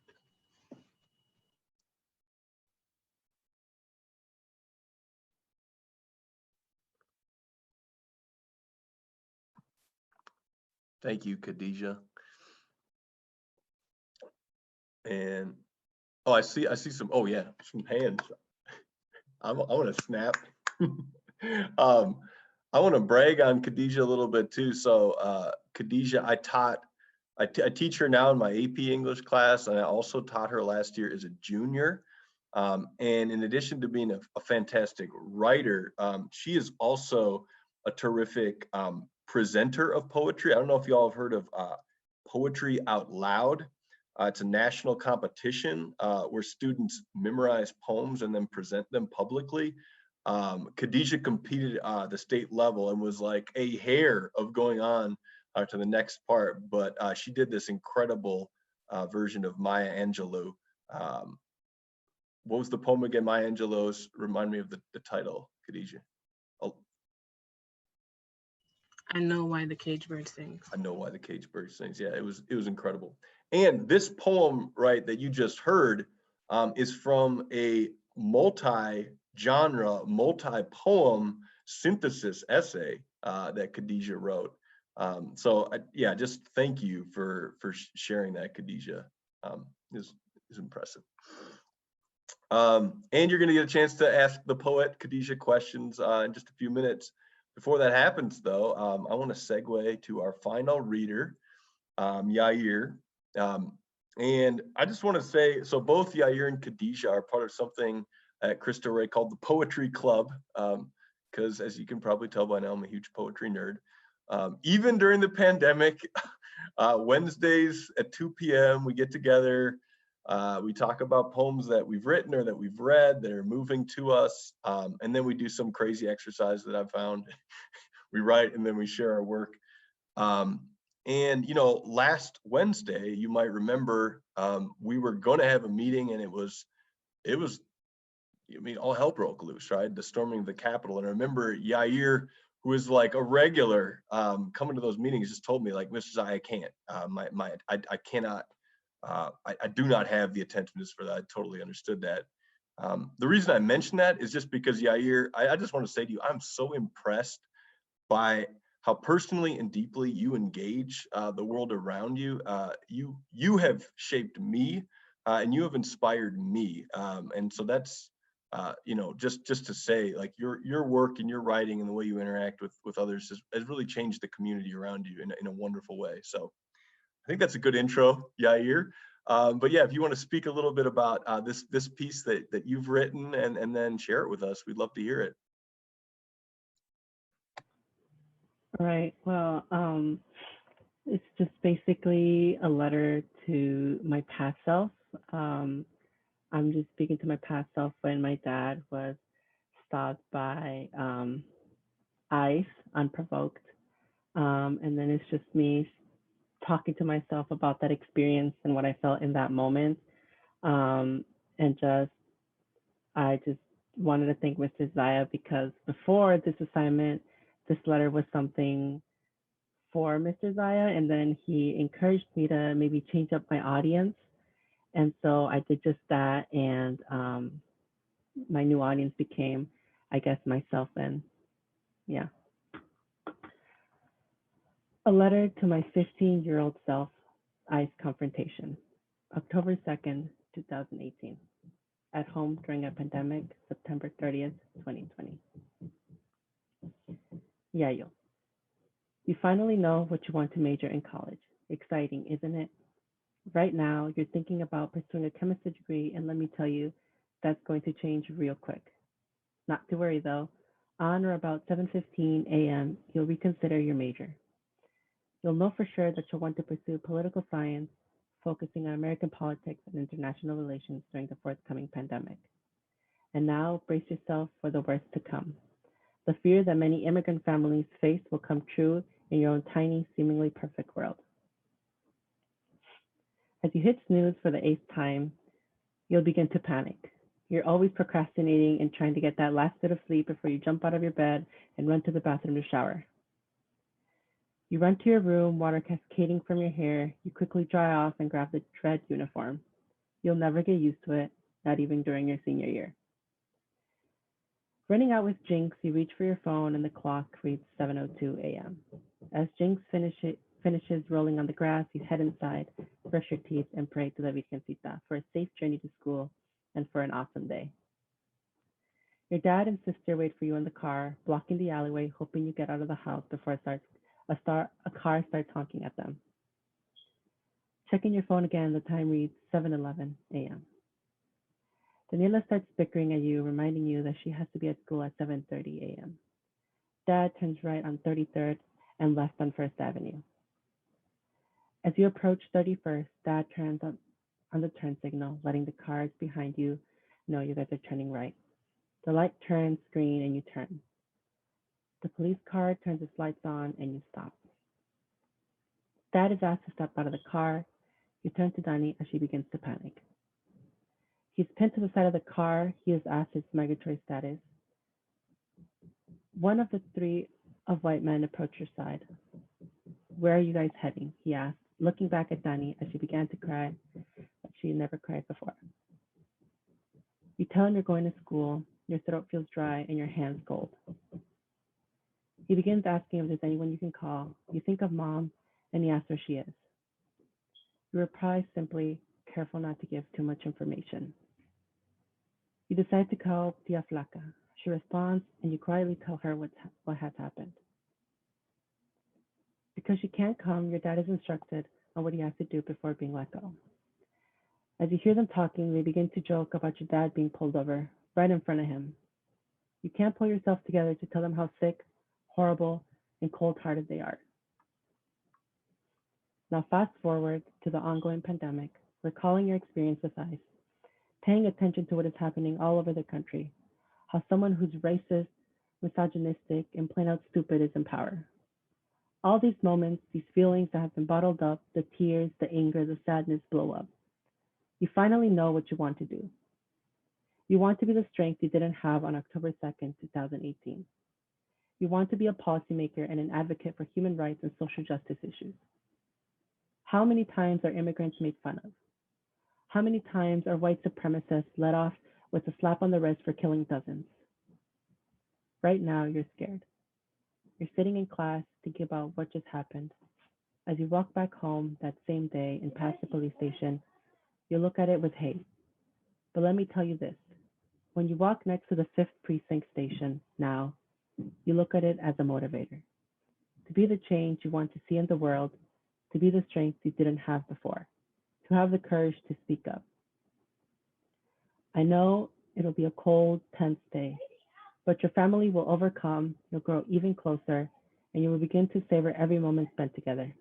Thank you, Khadijah. And oh, I see some. Oh yeah, some hands. I want to snap. I want to brag on Khadijah a little bit too. So Khadijah, I teach her now in my AP English class, and I also taught her last year as a junior. And in addition to being a fantastic writer, she is also a terrific presenter of poetry. I don't know if you all have heard of Poetry Out Loud. It's a national competition where students memorize poems and then present them publicly. Khadijah competed the state level and was like a hair of going on to the next part, but she did this incredible version of Maya Angelou. What was the poem again? Maya Angelou's. Remind me of the title, Khadijah. Oh, I know why the cage bird sings. I know why the cage bird sings. Yeah, it was incredible. And this poem, right, that you just heard, is from a multi-genre, multi-poem synthesis essay that Khadijah wrote. Yeah, just thank you for sharing that, Khadijah. Is impressive. And you're going to get a chance to ask the poet Khadijah questions in just a few minutes. Before that happens, though, I want to segue to our final reader, Yair. And I just want to say, so both Yair and Khadijah are part of something at Cristo Rey called the Poetry Club, because as you can probably tell by now, I'm a huge poetry nerd. Even during the pandemic, Wednesdays at 2 p.m., we get together. We talk about poems that we've written or that we've read that are moving to us. And then we do some crazy exercise that I've found. We write and then we share our work. And, you know, last Wednesday, you might remember, we were going to have a meeting and it was, I mean, all hell broke loose, right? The storming of the Capitol. And I remember Yair, who is like a regular, coming to those meetings, just told me like, Mr. Czaia, I can't, I cannot, I do not have the attentiveness for that. I totally understood that. The reason I mention that is just because, Yair, I just want to say to you, I'm so impressed by how personally and deeply you engage the world around you. You have shaped me, and you have inspired me. And so that's, just to say, like, your work and your writing and the way you interact with others has really changed the community around you in a wonderful way. So I think that's a good intro, Yair. But yeah, if you want to speak a little bit about this piece that you've written and then share it with us, we'd love to hear it. All right. Well, it's just basically a letter to my past self. I'm just speaking to my past self when my dad was stopped by ICE unprovoked. And then it's just me talking to myself about that experience and what I felt in that moment. And I just wanted to thank Mr. Czaia because before this assignment, this letter was something for Mr. Czaia, and then he encouraged me to maybe change up my audience. And so I did just that, and my new audience became, I guess, myself. And yeah. A letter to my 15-year-old self, ICE confrontation, October 2nd, 2018. At home during a pandemic, September 30th, 2020. Yayo. You finally know what you want to major in college. Exciting, isn't it? Right now, you're thinking about pursuing a chemistry degree, and let me tell you, that's going to change real quick. Not to worry though, on or about 7:15 a.m., you'll reconsider your major. You'll know for sure that you'll want to pursue political science, focusing on American politics and international relations during the forthcoming pandemic. And now, brace yourself for the worst to come. The fear that many immigrant families face will come true in your own tiny, seemingly perfect world. As you hit snooze for the eighth time, you'll begin to panic. You're always procrastinating and trying to get that last bit of sleep before you jump out of your bed and run to the bathroom to shower. You run to your room, water cascading from your hair. You quickly dry off and grab the dread uniform. You'll never get used to it, not even during your senior year. Running out with Jinx, you reach for your phone and the clock reads 7:02 a.m. As Jinx finishes rolling on the grass, you head inside, brush your teeth, and pray to la Virgencita for a safe journey to school and for an awesome day. Your dad and sister wait for you in the car, blocking the alleyway, hoping you get out of the house before a car starts honking at them. Checking your phone again, the time reads 7:11 a.m. Daniela starts bickering at you, reminding you that she has to be at school at 7:30 a.m. Dad turns right on 33rd and left on First Avenue. As you approach 31st, Dad turns on the turn signal, letting the cars behind you know you guys are turning right. The light turns green and you turn. The police car turns its lights on and you stop. Dad is asked to step out of the car. You turn to Dani as she begins to panic. He's pinned to the side of the car. He is asked his migratory status. One of the three of white men approach your side. Where are you guys heading? He asked, looking back at Dani as she began to cry, but she had never cried before. You tell him you're going to school, your throat feels dry, and your hands cold. He begins asking if there's anyone you can call. You think of Mom, and he asks where she is. You reply simply, careful not to give too much information. You decide to call Tia Flaca. She responds, and you quietly tell her what has happened. Because she can't come, your dad is instructed on what he has to do before being let go. As you hear them talking, they begin to joke about your dad being pulled over right in front of him. You can't pull yourself together to tell them how sick, horrible, and cold-hearted they are. Now fast forward to the ongoing pandemic, recalling your experience with ICE, paying attention to what is happening all over the country, how someone who's racist, misogynistic, and plain out stupid is in power. All these moments, these feelings that have been bottled up, the tears, the anger, the sadness blow up. You finally know what you want to do. You want to be the strength you didn't have on October 2nd, 2018. You want to be a policymaker and an advocate for human rights and social justice issues. How many times are immigrants made fun of? How many times are white supremacists let off with a slap on the wrist for killing dozens. Right now, you're scared. You're sitting in class thinking about what just happened. As you walk back home that same day and pass the police station, you look at it with hate. But let me tell you this. When you walk next to the 5th Precinct station now, you look at it as a motivator. To be the change you want to see in the world, to be the strength you didn't have before, to have the courage to speak up. I know it'll be a cold, tense day, but your family will overcome, you'll grow even closer, and you will begin to savor every moment spent together.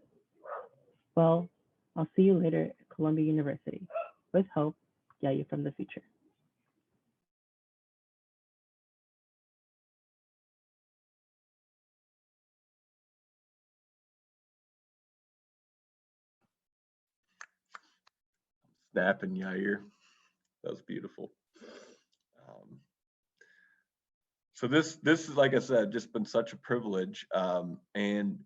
Well, I'll see you later at Columbia University. With hope, Yaya from the future. Snapping, Yair. That was beautiful. So this is, like I said, just been such a privilege. And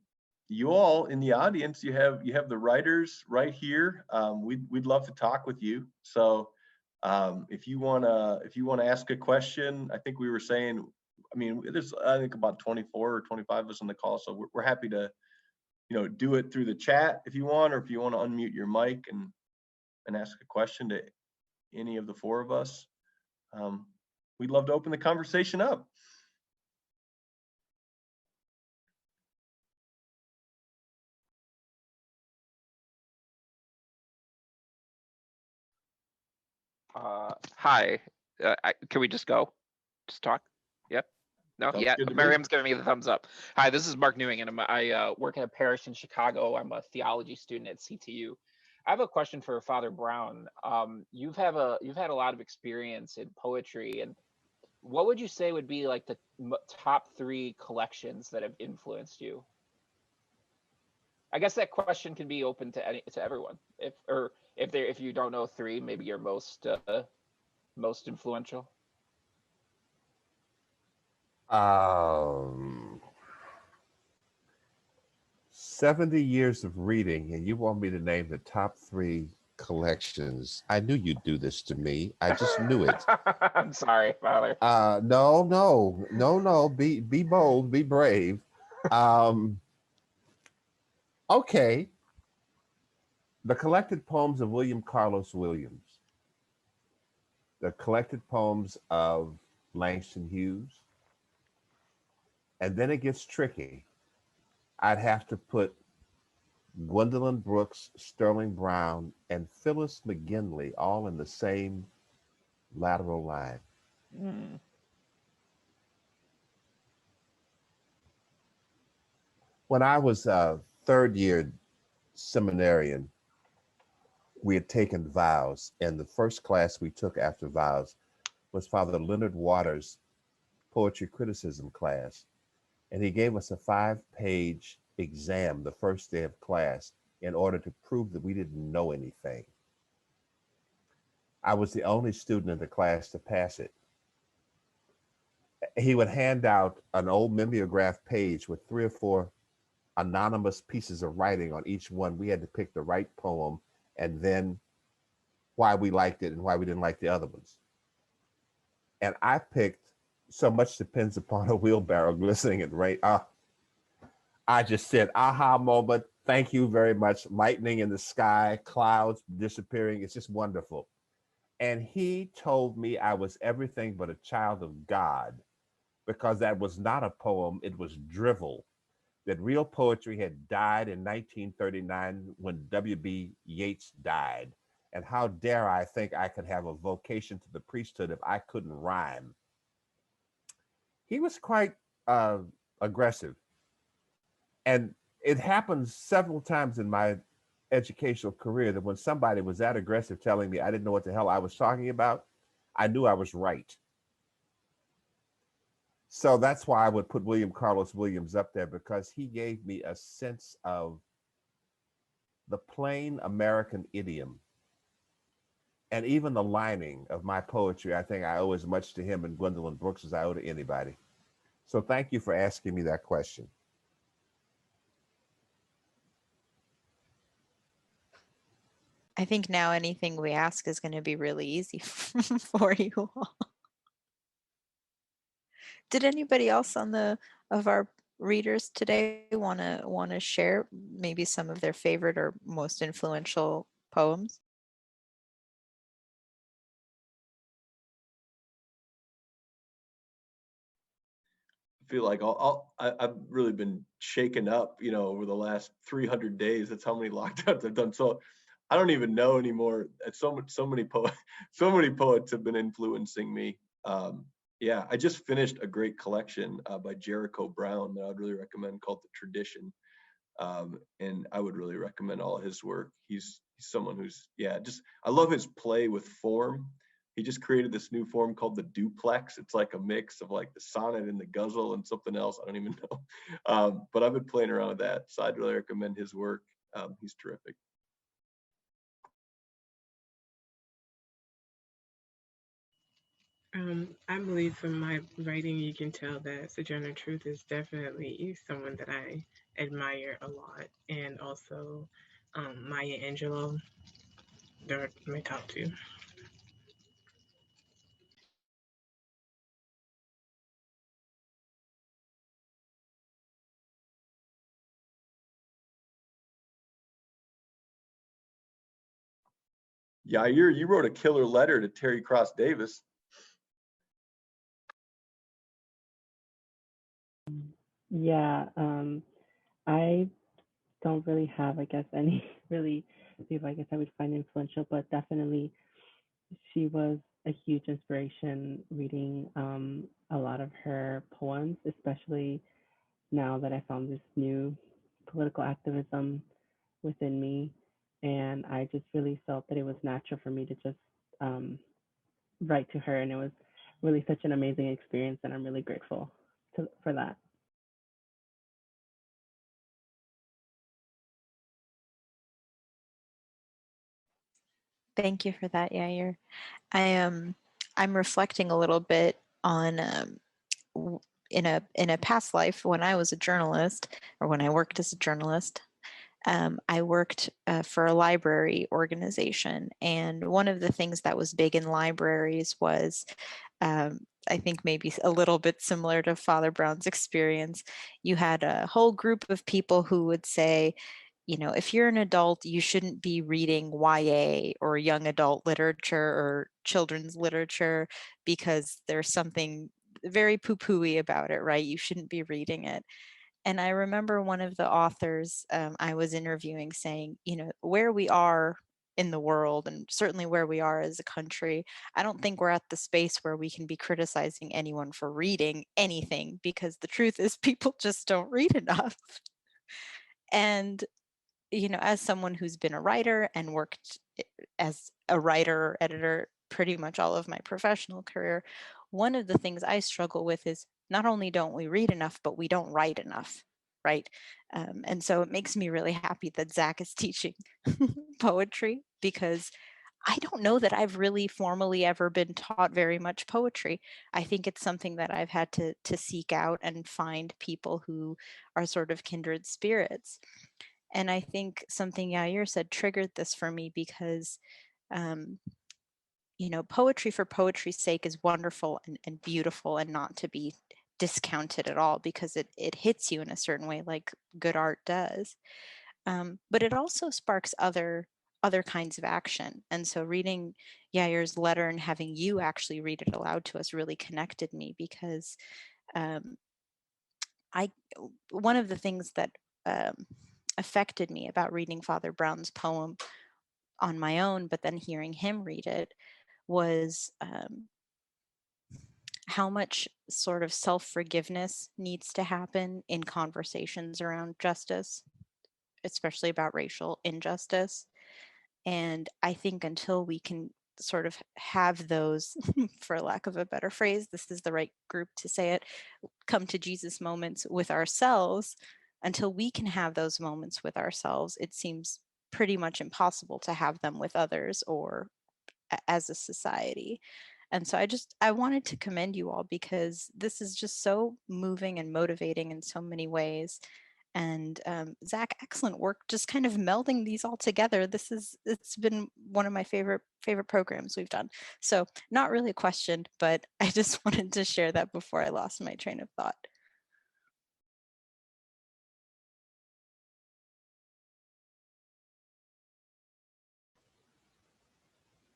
you all in the audience, you have the writers right here. We'd love to talk with you. So if you wanna ask a question, I think we were saying, I mean, there's I think about 24 or 25 of us on the call, so we're happy to do it through the chat if you want, or if you want to unmute your mic and ask a question to any of the four of us. We'd love to open the conversation up. Hi. Can we just go? Just talk? Yep. No? Sounds Yeah. good to me. Miriam's giving me the thumbs up. Hi, this is Mark Newing, and I work in a parish in Chicago. I'm a theology student at CTU. I have a question for Father Brown. You've had a lot of experience in poetry, and what would you say would be like the top 3 collections that have influenced you? I guess that question can be open to everyone. If you don't know 3, maybe your most influential. 70 years of reading, and you want me to name the top 3 collections. I knew you'd do this to me. I just knew it. I'm sorry, Father. No. Be bold, be brave. Okay. The collected poems of William Carlos Williams, the collected poems of Langston Hughes, and then it gets tricky. I'd have to put Gwendolyn Brooks, Sterling Brown, and Phyllis McGinley all in the same lateral line. Mm. When I was a 3rd year seminarian, we had taken vows, and the first class we took after vows was Father Leonard Waters' poetry criticism class. And he gave us a 5-page exam the first day of class in order to prove that we didn't know anything. I was the only student in the class to pass it. He would hand out an old mimeograph page with 3 or 4 anonymous pieces of writing on each one. We had to pick the right poem and then why we liked it and why we didn't like the other ones. And I picked So Much Depends Upon a Wheelbarrow Glistening in Rain. I just said, aha moment. Thank you very much. Lightning in the sky, clouds disappearing. It's just wonderful. And he told me I was everything but a child of God, because that was not a poem, it was drivel. That real poetry had died in 1939 when W.B. Yeats died. And how dare I think I could have a vocation to the priesthood if I couldn't rhyme. He was quite aggressive. And it happened several times in my educational career that when somebody was that aggressive telling me I didn't know what the hell I was talking about, I knew I was right. So that's why I would put William Carlos Williams up there, because he gave me a sense of the plain American idiom. And even the lining of my poetry, I think I owe as much to him and Gwendolyn Brooks as I owe to anybody. So thank you for asking me that question. I I think now anything we ask is going to be really easy for you all. Did anybody else on the of our readers today want to share maybe some of their favorite or most influential poems? Feel like I've really been shaken up, over the last 300 days. That's how many lockdowns I've done. So I don't even know anymore. So many so many poets have been influencing me. Yeah, I just finished a great collection by Jericho Brown that I'd really recommend called The Tradition. And I would really recommend all his work. He's someone who's, yeah, just, I love his play with form. He just created this new form called the duplex. It's like a mix of like the sonnet and the ghazal and something else. I don't even know. But I've been playing around with that. So I'd really recommend his work. He's terrific. I believe from my writing, you can tell that Sojourner Truth is definitely someone that I admire a lot, and also Maya Angelou. They're my top two. Yeah, you wrote a killer letter to Terry Cross Davis. Yeah, I don't really have, I guess, any really people I guess I would find influential, but definitely she was a huge inspiration reading a lot of her poems, especially now that I found this new political activism within me. And I just really felt that it was natural for me to just um, write to her. And it was really such an amazing experience. And I'm really grateful for that. Thank you for that, Yair. I am I'm reflecting a little bit on in a past life when I was a journalist or when I worked as a journalist. I worked for a library organization, and one of the things that was big in libraries was, I think maybe a little bit similar to Father Brown's experience. You had a whole group of people who would say, if you're an adult, you shouldn't be reading YA or young adult literature or children's literature because there's something very poo-pooey about it, right? You shouldn't be reading it. And I remember one of the authors I was interviewing saying, where we are in the world and certainly where we are as a country, I don't think we're at the space where we can be criticizing anyone for reading anything, because the truth is people just don't read enough. And as someone who's been a writer and worked as a writer or editor pretty much all of my professional career, one of the things I struggle with is not only don't we read enough, but we don't write enough, right? And so it makes me really happy that Zach is teaching poetry, because I don't know that I've really formally ever been taught very much poetry. I think it's something that I've had to seek out and find people who are sort of kindred spirits. And I think something Yair said triggered this for me because, um, poetry for poetry's sake is wonderful and beautiful and not to be discounted at all, because it hits you in a certain way like good art does. But it also sparks other kinds of action. And so reading Yair's letter and having you actually read it aloud to us really connected me, because um, I one of the things that um, affected me about reading Father Brown's poem on my own, but then hearing him read it, was how much sort of self forgiveness needs to happen in conversations around justice, especially about racial injustice. And I think until we can sort of have those, for lack of a better phrase, this is the right group to say it, come to Jesus moments with ourselves, until we can have those moments with ourselves, it seems pretty much impossible to have them with others or as a society. And so I wanted to commend you all, because this is just so moving and motivating in so many ways. And Zach, excellent work, just kind of melding these all together. It's been one of my favorite programs we've done. So not really a question, but I just wanted to share that before I lost my train of thought.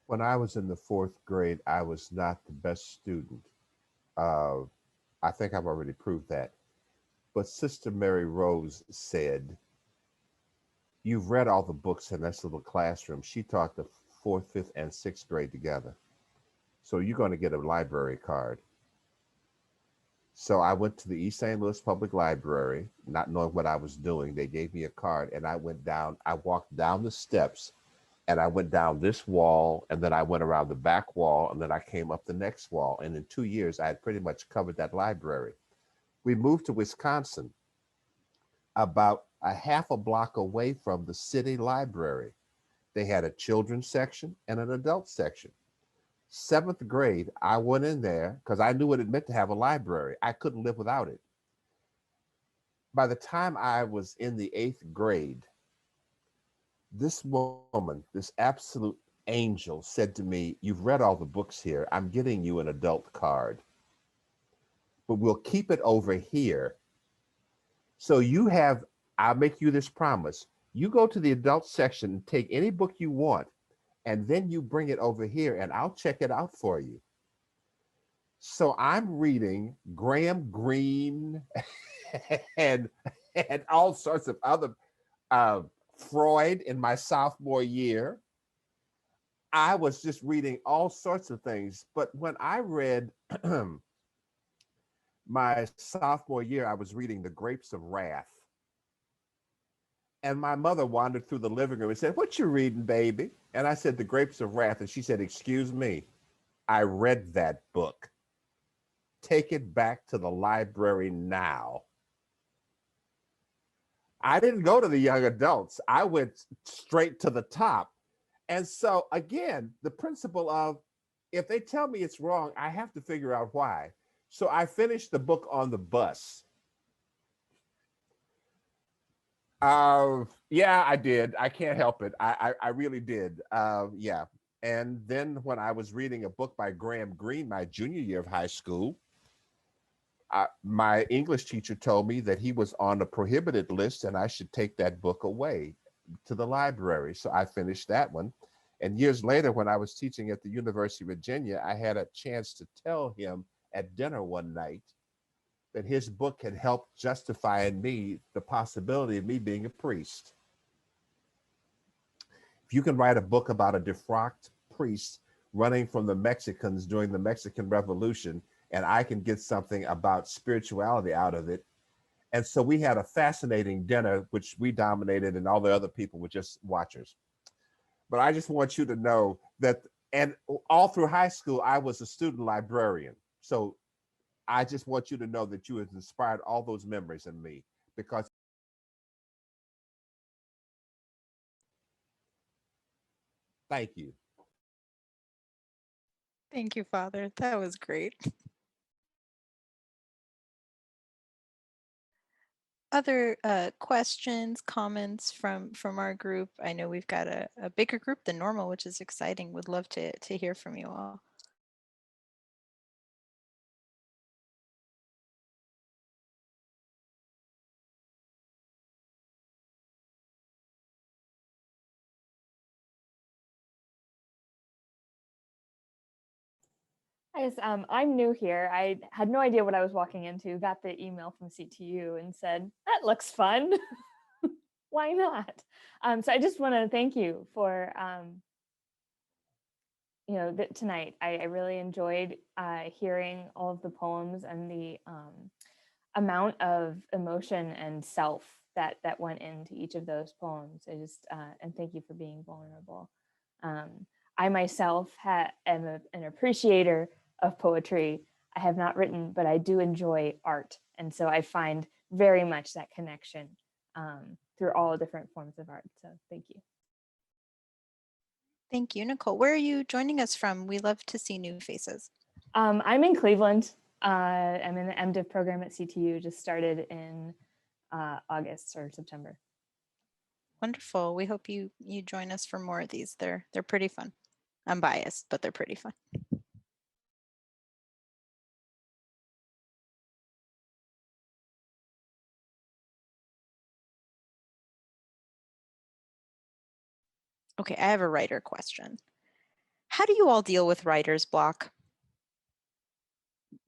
When I was in the fourth grade, I was not the best student. Uh, I think I've already proved that. But Sister Mary Rose said, "You've read all the books in this little classroom." She taught the fourth, fifth, and sixth grade together. So you're going to get a library card. So I went to the East St. Louis Public Library, not knowing what I was doing. They gave me a card, and I walked down the steps, and I went down this wall, and then I went around the back wall, and then I came up the next wall. And in 2 years, I had pretty much covered that library. We moved to Wisconsin, about a half a block away from the city library. They had a children's section and an adult section. Seventh grade, I went in there because I knew what it meant to have a library. I couldn't live without it. By the time I was in the eighth grade, this woman, this absolute angel, said to me, "You've read all the books here. I'm getting you an adult card, but we'll keep it over here. So I'll make you this promise. You go to the adult section and take any book you want, and then you bring it over here and I'll check it out for you." So I'm reading Graham Greene and all sorts of other Freud in my sophomore year. I was just reading all sorts of things. But when I read my sophomore year, I was reading The Grapes of Wrath. And my mother wandered through the living room and said, "What you reading, baby?" And I said, "The Grapes of Wrath." And she said, "Excuse me, I read that book. Take it back to the library now." I didn't go to the young adults. I went straight to the top. And so again, the principle of, if they tell me it's wrong, I have to figure out why. So I finished the book on the bus. Yeah, I did. I can't help it. I really did. Yeah. And then when I was reading a book by Graham Greene, my junior year of high school, my English teacher told me that he was on a prohibited list and I should take that book away to the library. So I finished that one. And years later, when I was teaching at the University of Virginia, I had a chance to tell him at dinner one night that his book had helped justify in me the possibility of me being a priest. If you can write a book about a defrocked priest running from the Mexicans during the Mexican Revolution, and I can get something about spirituality out of it. And so we had a fascinating dinner, which we dominated, and all the other people were just watchers. But I just want you to know that, and all through high school, I was a student librarian. So I just want you to know that you have inspired all those memories in me, because thank you. Thank you, Father. That was great. Other questions, comments from our group? I know we've got a bigger group than normal, which is exciting. Would love to hear from you all. Guys, I'm new here. I had no idea what I was walking into. Got the email from CTU and said, "That looks fun. Why not?" So I just want to thank you for tonight. I really enjoyed hearing all of the poems and the amount of emotion and self that went into each of those poems. And thank you for being vulnerable. I myself am an appreciator of poetry. I have not written, but I do enjoy art. And so I find very much that connection through all different forms of art. So thank you. Thank you, Nicole. Where are you joining us from? We love to see new faces. I'm in Cleveland. I'm in the MDiv program at CTU, just started in August or September. Wonderful. We hope you join us for more of these. They're pretty fun. I'm biased, but they're pretty fun. Okay, I have a writer question. How do you all deal with writer's block?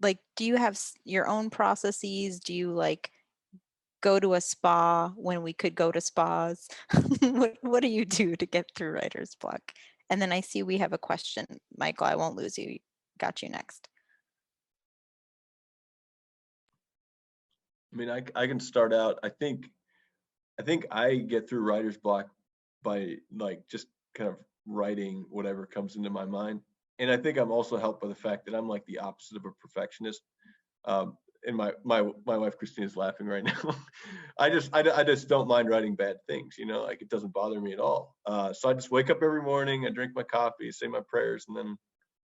Like, do you have your own processes? Do you like go to a spa when we could go to spas? What do you do to get through writer's block? And then I see we have a question. Michael, I won't lose you. Got you next. I mean, I can start out. I think I get through writer's block by like just kind of writing whatever comes into my mind. And I think I'm also helped by the fact that I'm like the opposite of a perfectionist. And my wife Christine is laughing right now. I just don't mind writing bad things, you know, like it doesn't bother me at all. So I just wake up every morning, I drink my coffee, say my prayers, and then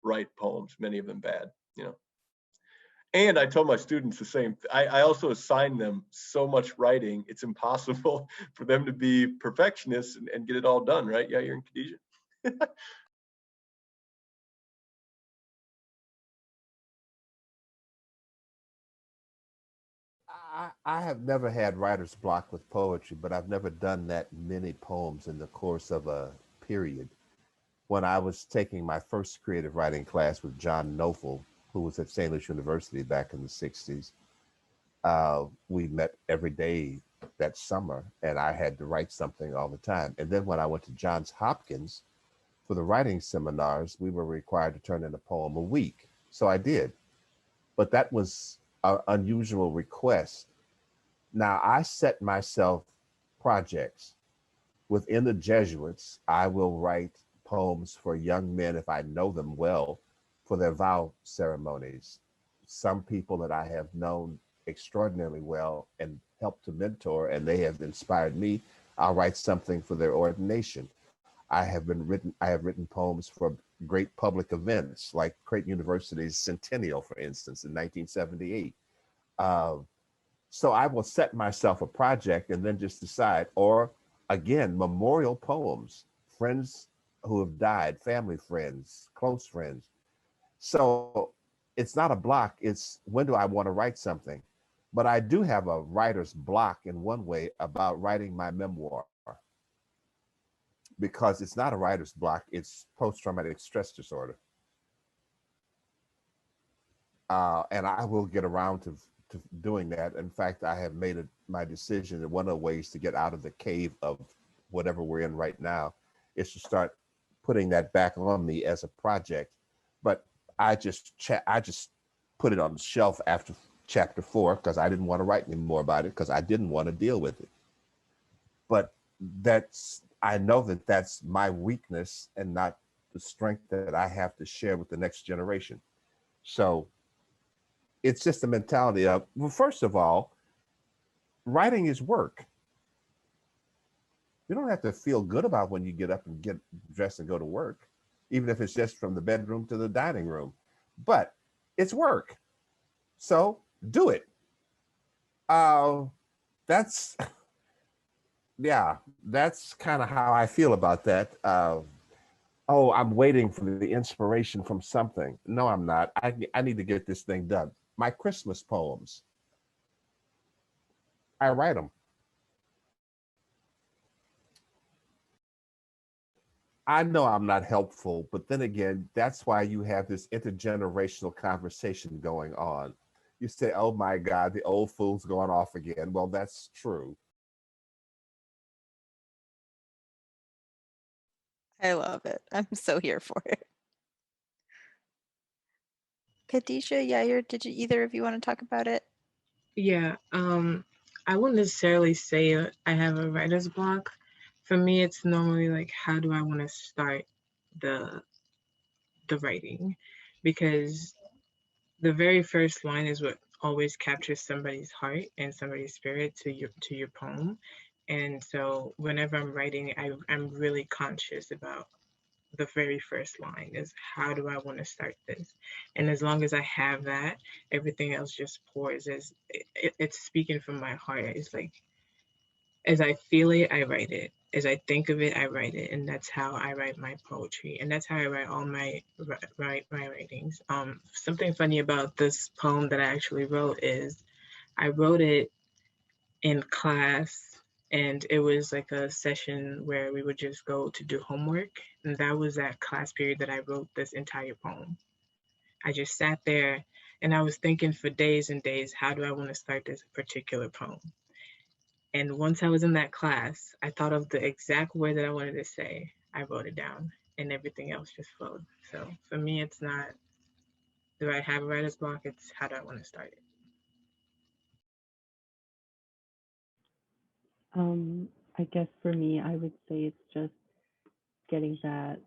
write poems, many of them bad, you know. And I told my students the same. I also assign them so much writing, it's impossible for them to be perfectionists and get it all done, right? Yeah, you're in Khadijah. I have never had writer's block with poetry, but I've never done that many poems in the course of a period. When I was taking my first creative writing class with John Knofel, who was at St. Louis University back in the 60s, we met every day that summer, and I had to write something all the time. And then when I went to Johns Hopkins for the writing seminars, we were required to turn in a poem a week. So I did. But that was an unusual request. Now I set myself projects. Within the Jesuits, I will write poems for young men, if I know them well, for their vow ceremonies. Some people that I have known extraordinarily well and helped to mentor, and they have inspired me, I'll write something for their ordination. I have written poems for great public events like Creighton University's centennial, for instance, in 1978. Uh, so I will set myself a project and then just decide, or again, memorial poems, friends who have died, family friends, close friends. So it's not a block, it's when do I want to write something? But I do have a writer's block in one way about writing my memoir because it's not a writer's block, it's post traumatic stress disorder. And I will get around to doing that. In fact, I have made it my decision that one of the ways to get out of the cave of whatever we're in right now is to start putting that back on me as a project. But I just put it on the shelf after chapter 4 because I didn't want to write any more about it because I didn't want to deal with it. But I know that that's my weakness and not the strength that I have to share with the next generation. So it's just a mentality of, well, first of all, writing is work. You don't have to feel good about when you get up and get dressed and go to work, even if it's just from the bedroom to the dining room. But it's work. So do it. That's, yeah, that's kind of how I feel about that. Oh, I'm waiting for the inspiration from something. No, I'm not. I need to get this thing done. My Christmas poems, I write them. I know I'm not helpful, but then again, that's why you have this intergenerational conversation going on. You say, oh my God, the old fool's going off again. Well, that's true. I love it. I'm so here for it. Khadijah, Yair, did you either of you want to talk about it? Yeah, I wouldn't necessarily say I have a writer's block. For me, it's normally like, how do I want to start the the writing? Because the very first line is what always captures somebody's heart and somebody's spirit to your poem. And so whenever I'm writing, I'm really conscious about the very first line is, how do I want to start this? And as long as I have that, everything else just pours. It's speaking from my heart. It's like, as I feel it, I write it. As I think of it, I write it, and that's how I write my poetry, and that's how I write all my writings. Something funny about this poem that I actually wrote is I wrote it in class, and it was like a session where we would just go to do homework, and that was that class period that I wrote this entire poem. I just sat there and I was thinking for days and days, how do I want to start this particular poem? And once I was in that class, I thought of the exact word that I wanted to say. I wrote it down, and everything else just flowed. So for me, it's not, do I have a writer's block? It's, how do I want to start it? I guess for me, I would say it's just getting that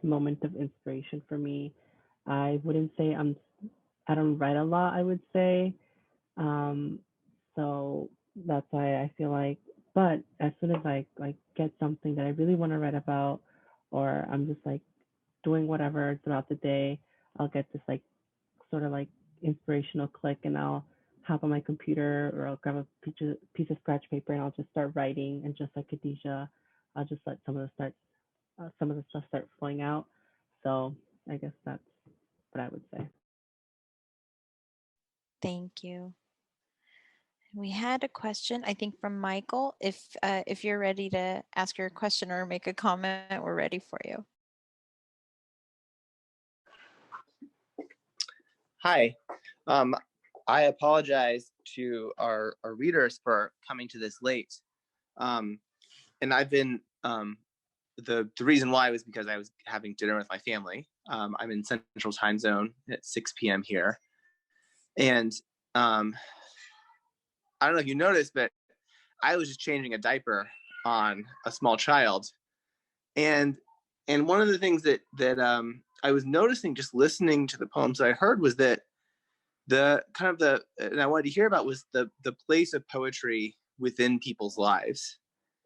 moment of inspiration for me. I wouldn't say I don't write a lot, I would say. Um, so that's why I feel like, but as soon as I like get something that I really want to write about, or I'm just like doing whatever throughout the day, I'll get this like sort of like inspirational click, and I'll hop on my computer, or I'll grab a piece of scratch paper, and I'll just start writing. And just like Khadijah, I'll just let some of the stuff start flowing out. So I guess that's what I would say. Thank you. We had a question, I think, from Michael. If you're ready to ask your question or make a comment, we're ready for you. Hi. I apologize to our readers for coming to this late. And I've been, the reason why was because I was having dinner with my family. I'm in Central Time Zone at 6 p.m. here. And I don't know if you noticed, but I was just changing a diaper on a small child. And one of the things that I was noticing just listening to the poems that I heard was that and I wanted to hear about was the place of poetry within people's lives.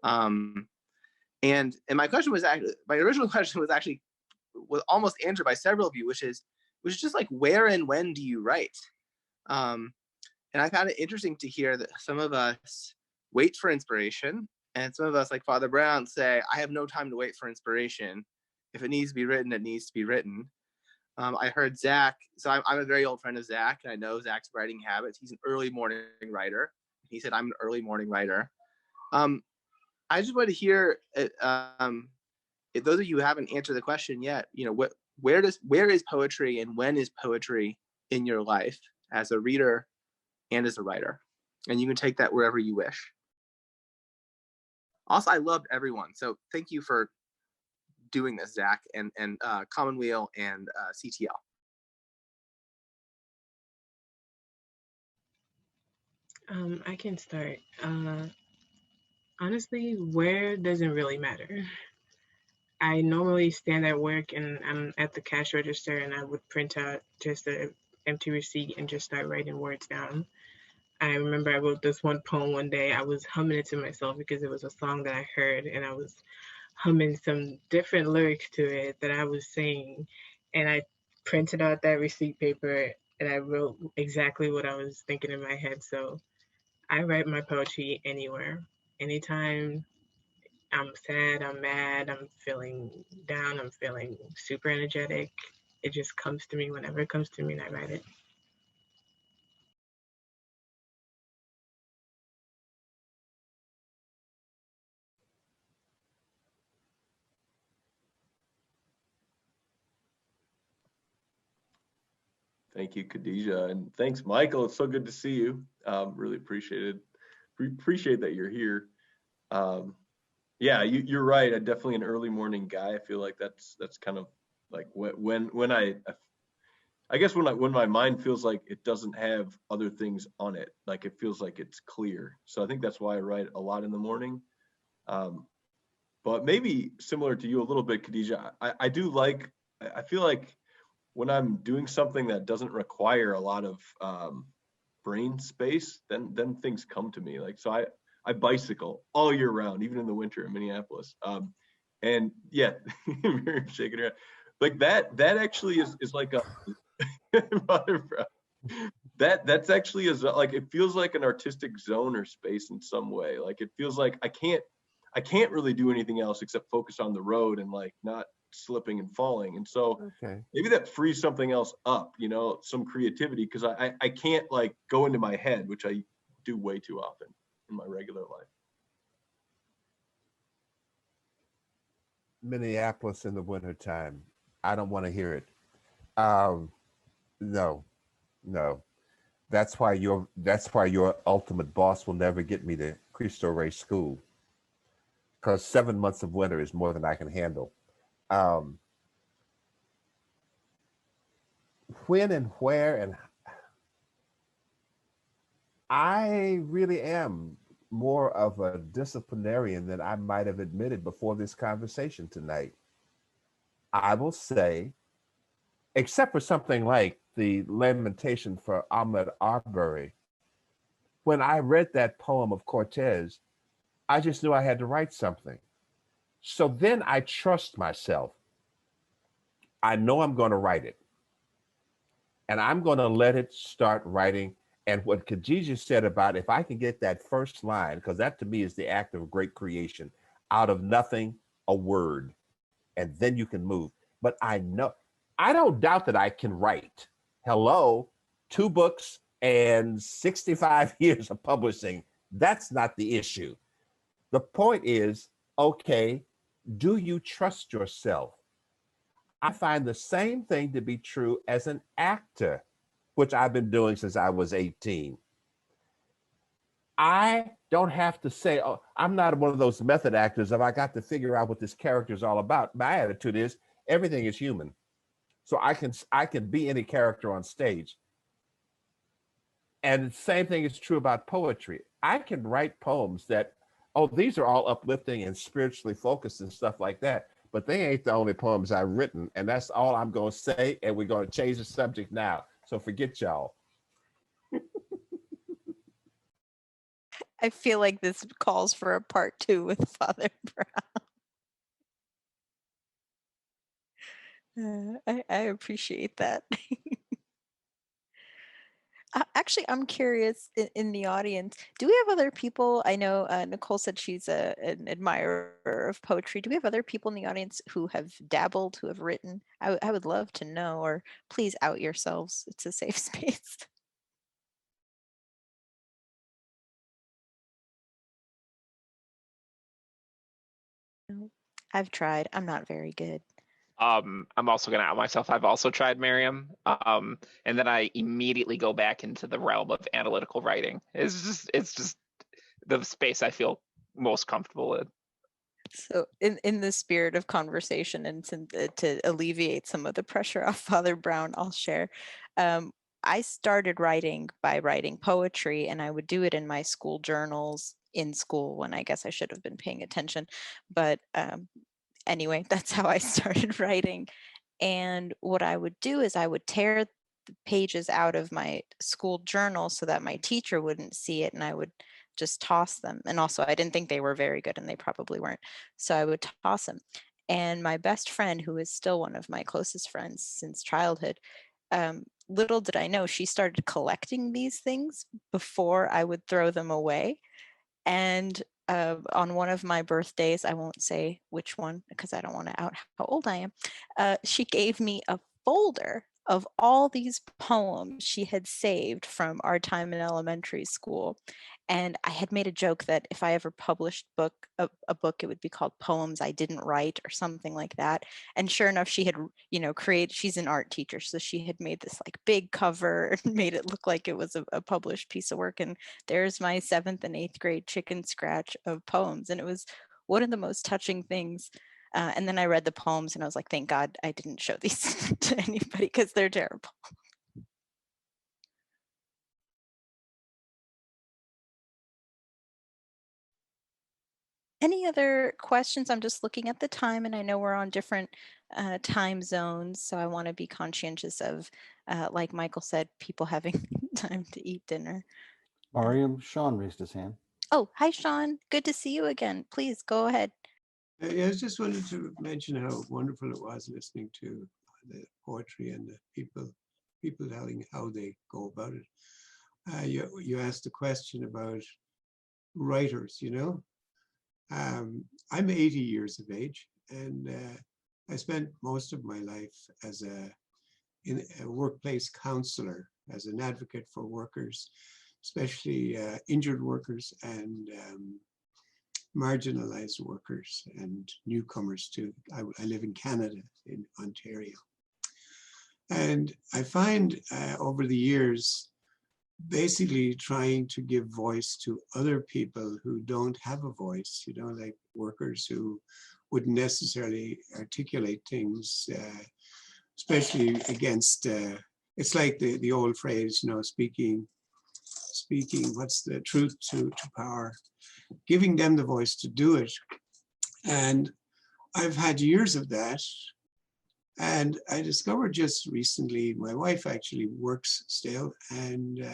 And my question was actually, my original question was almost answered by several of you, which is just like, where and when do you write? And I found it interesting to hear that some of us wait for inspiration, and some of us, like Father Brown, say, I have no time to wait for inspiration. If it needs to be written, it needs to be written. I heard Zach, so I'm a very old friend of Zach, and I know Zach's writing habits. He's an early morning writer. He said, I'm an early morning writer. I just want to hear, if those of you who haven't answered the question yet, where is poetry and when is poetry in your life as a reader and as a writer? And you can take that wherever you wish. Also, I loved everyone. So thank you for doing this, Zach, and Common Weal and CTL. I can start. Honestly, where doesn't really matter. I normally stand at work and I'm at the cash register, and I would print out just an empty receipt and just start writing words down. I remember I wrote this one poem one day. I was humming it to myself because it was a song that I heard, and I was humming some different lyrics to it that I was singing. And I printed out that receipt paper and I wrote exactly what I was thinking in my head. So I write my poetry anywhere, anytime. I'm sad, I'm mad, I'm feeling down, I'm feeling super energetic. It just comes to me whenever it comes to me, and I write it. Thank you, Khadijah, and thanks, Michael. It's so good to see you. Really appreciate it. Appreciate that you're here. Yeah, you're right. I'm definitely an early morning guy. I feel like that's kind of like when I guess when my mind feels like it doesn't have other things on it, like it feels like it's clear. So I think that's why I write a lot in the morning. But maybe similar to you a little bit, Khadijah, I do like, I feel like when I'm doing something that doesn't require a lot of brain space, then things come to me. Like, so I bicycle all year round, even in the winter in Minneapolis. And yeah, Miriam shaking her head. Like that actually is like a Father Brown. That's actually is like, it feels like an artistic zone or space in some way. Like it feels like I can't really do anything else except focus on the road and like not slipping and falling. And so Okay. maybe that frees something else up, some creativity, because I can't like go into my head, which I do way too often in my regular life. Minneapolis in the wintertime. I don't want to hear it. No, no. That's why your ultimate boss will never get me to Cristo Rey School, because 7 months of winter is more than I can handle. Um, when and where, and I really am more of a disciplinarian than I might have admitted before this conversation tonight. I will say, except for something like the Lamentation for Ahmed Arbery, when I read that poem of Cortez, I just knew I had to write something. So then I trust myself. I know I'm going to write it. And I'm going to let it start writing. And what Khadijah said about, if I can get that first line, because that to me is the act of great creation, out of nothing, a word, and then you can move. But I don't doubt that I can write. Hello, 2 books and 65 years of publishing. That's not the issue. The point is, okay, do you trust yourself? I find the same thing to be true as an actor, which I've been doing since I was 18. I don't have to say, oh, I'm not one of those method actors of I got to figure out what this character is all about. My attitude is everything is human. So I can be any character on stage. And the same thing is true about poetry. I can write poems that, oh, these are all uplifting and spiritually focused and stuff like that. But they ain't the only poems I've written. And that's all I'm going to say. And we're going to change the subject now. So forget y'all. I feel like this calls for a part 2 with Father Brown. I appreciate that. Actually, I'm curious in the audience, do we have other people? I know Nicole said she's an admirer of poetry. Do we have other people in the audience who have dabbled, who have written? I would love to know, or please out yourselves. It's a safe space. No, I've tried. I'm not very good. I'm also gonna out myself. I've also tried Miriam, and then I immediately go back into the realm of analytical writing. It's just the space I feel most comfortable in. So in the spirit of conversation and to alleviate some of the pressure off Father Brown, I'll share. I started writing by writing poetry, and I would do it in my school journals in school when I guess I should have been paying attention. But anyway, that's how I started writing. And what I would do is I would tear the pages out of my school journal so that my teacher wouldn't see it, and I would just toss them. And also, I didn't think they were very good, and they probably weren't. So I would toss them. And my best friend, who is still one of my closest friends since childhood, little did I know, she started collecting these things before I would throw them away. And on one of my birthdays, I won't say which one because I don't want to out how old I am, she gave me a folder of all these poems she had saved from our time in elementary school. And I had made a joke that if I ever published a book, it would be called Poems I Didn't Write or something like that. And sure enough, she had, created, she's an art teacher. So she had made this like big cover and made it look like it was a published piece of work. And there's my 7th and 8th grade chicken scratch of poems. And it was one of the most touching things. And then I read the poems and I was like, thank God I didn't show these to anybody because they're terrible. Any other questions? I'm just looking at the time and I know we're on different time zones. So I want to be conscientious of, like Michael said, people having time to eat dinner. Mariam, Sean raised his hand. Oh, hi, Sean. Good to see you again. Please go ahead. Yeah, I just wanted to mention how wonderful it was listening to the poetry and the people telling how they go about it. You asked a question about writers, you know. I'm 80 years of age, and I spent most of my life as a workplace counselor, as an advocate for workers, especially injured workers and marginalized workers and newcomers too. I live in Canada, in Ontario. And I find over the years, basically trying to give voice to other people who don't have a voice, you know, like workers who wouldn't necessarily articulate things, especially against, it's like the old phrase, you know, speaking, what's the truth to power, giving them the voice to do it. And I've had years of that. And I discovered just recently, my wife actually works still, and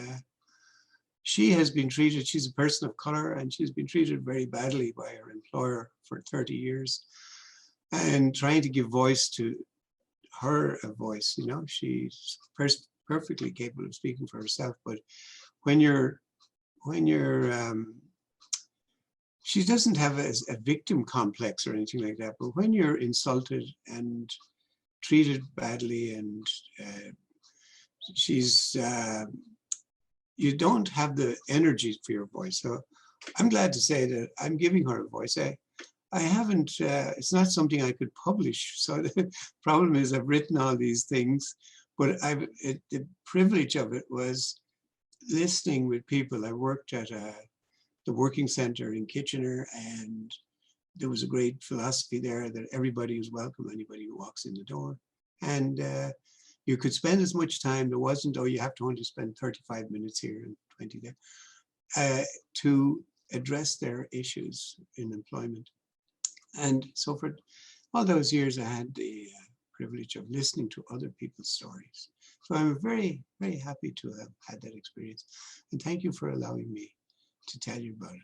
she has been treated, she's a person of color, and she's been treated very badly by her employer for 30 years. And trying to give voice to her, a voice, you know, she's perfectly capable of speaking for herself. But when you're, she doesn't have a victim complex or anything like that, but when you're insulted and treated badly, and she's, you don't have the energy for your voice. So I'm glad to say that I'm giving her a voice. I haven't, it's not something I could publish. So the problem is I've written all these things, but the privilege of it was listening with people. I worked at the working center in Kitchener, and there was a great philosophy there that everybody is welcome, anybody who walks in the door. And you could spend as much time, there wasn't, oh, you have to only spend 35 minutes here and 20 there, to address their issues in employment. And so for all those years, I had the privilege of listening to other people's stories. So I'm very, very happy to have had that experience. And thank you for allowing me to tell you about it.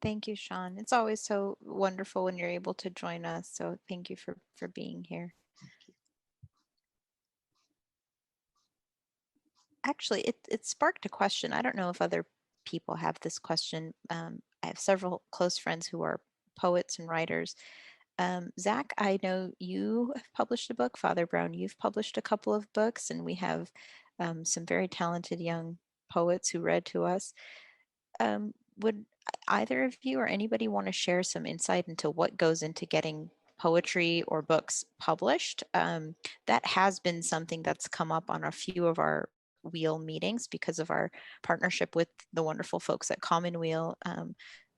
Thank you, Sean. It's always so wonderful when you're able to join us. So thank you for being here. Actually, it sparked a question. I don't know if other people have this question. I have several close friends who are poets and writers. Zach, I know you have published a book. Father Brown, you've published a couple of books, and we have some very talented young poets who read to us. Would either of you or anybody want to share some insight into what goes into getting poetry or books published? That has been something that's come up on a few of our Weal meetings because of our partnership with the wonderful folks at Common Weal.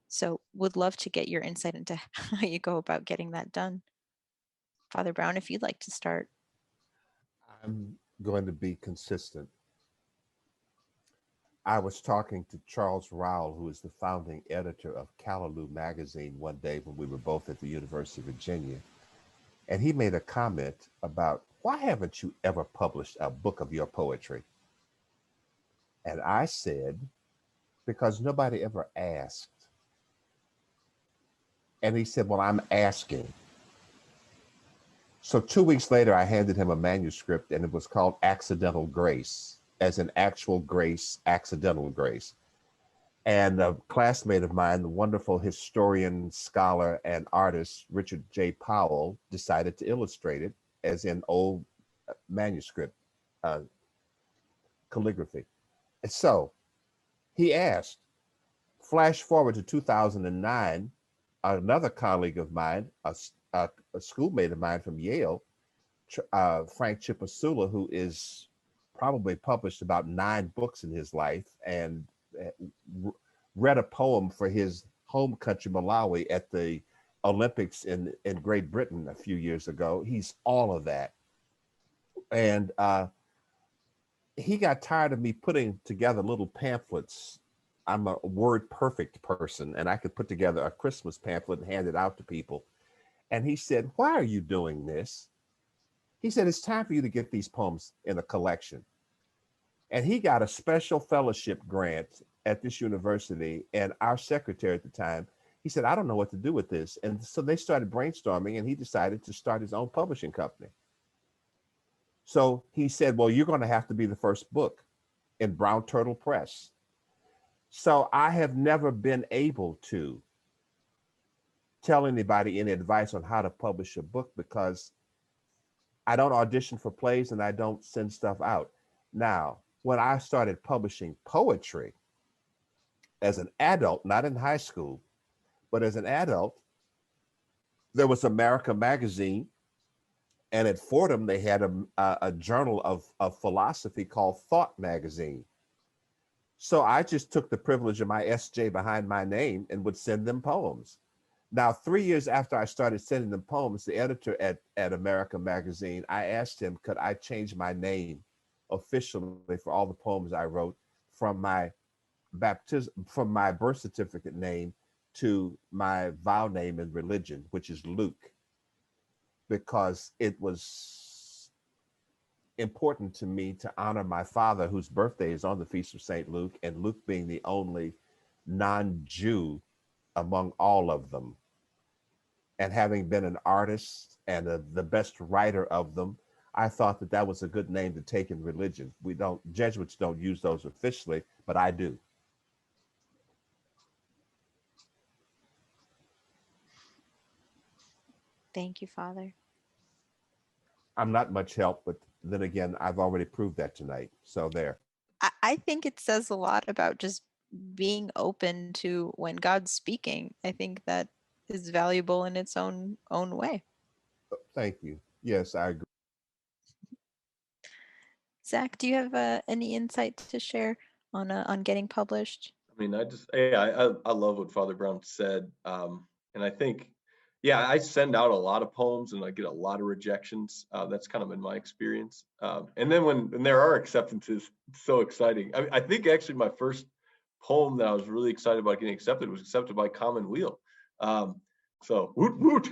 So would love to get your insight into how you go about getting that done. Father Brown, if you'd like to start. I'm going to be consistent. I was talking to Charles Rowell, who is the founding editor of Callaloo magazine, one day when we were both at the University of Virginia. And he made a comment about, why haven't you ever published a book of your poetry? And I said, because nobody ever asked. And he said, well, I'm asking. So 2 weeks later, I handed him a manuscript, and it was called Accidental Grace, as in actual grace, accidental grace. And a classmate of mine, the wonderful historian, scholar, and artist, Richard J. Powell, decided to illustrate it as in old manuscript calligraphy. And so he asked, flash forward to 2009, another colleague of mine, a schoolmate of mine from Yale, Frank Chipasula, who is probably published about 9 books in his life and read a poem for his home country, Malawi, at the Olympics in Great Britain a few years ago. He's all of that. And he got tired of me putting together little pamphlets. I'm a word perfect person, and I could put together a Christmas pamphlet and hand it out to people. And he said, why are you doing this? He said, it's time for you to get these poems in a collection. And he got a special fellowship grant at this university. And our secretary at the time He said, I don't know what to do with this. And so they started brainstorming, and he decided to start his own publishing company. So he said, well, you're going to have to be the first book in Brown Turtle Press. So I have never been able to tell anybody any advice on how to publish a book because I don't audition for plays and I don't send stuff out. Now, when I started publishing poetry as an adult, not in high school, but as an adult, there was America Magazine. And at Fordham, they had a journal of philosophy called Thought Magazine. So I just took the privilege of my SJ behind my name and would send them poems. Now, 3 years after I started sending them poems, the editor at America Magazine, I asked him, could I change my name officially for all the poems I wrote from my from my birth certificate name to my vow name in religion, which is Luke, because it was important to me to honor my father, whose birthday is on the Feast of St. Luke, and Luke being the only non-Jew among all of them. And having been an artist and the best writer of them, I thought that that was a good name to take in religion. Jesuits don't use those officially, but I do. Thank you, Father. I'm not much help, but then again, I've already proved that tonight. So there. I think it says a lot about just being open to when God's speaking. I think that is valuable in its own way. Thank you. Yes, I agree. Zach, do you have any insight to share on getting published? I mean, I love what Father Brown said, and I think, yeah, I send out a lot of poems and I get a lot of rejections. That's kind of been my experience. And then when there are acceptances, it's so exciting. I think actually my first poem that I was really excited about getting accepted was accepted by Common Weal. So woot woot.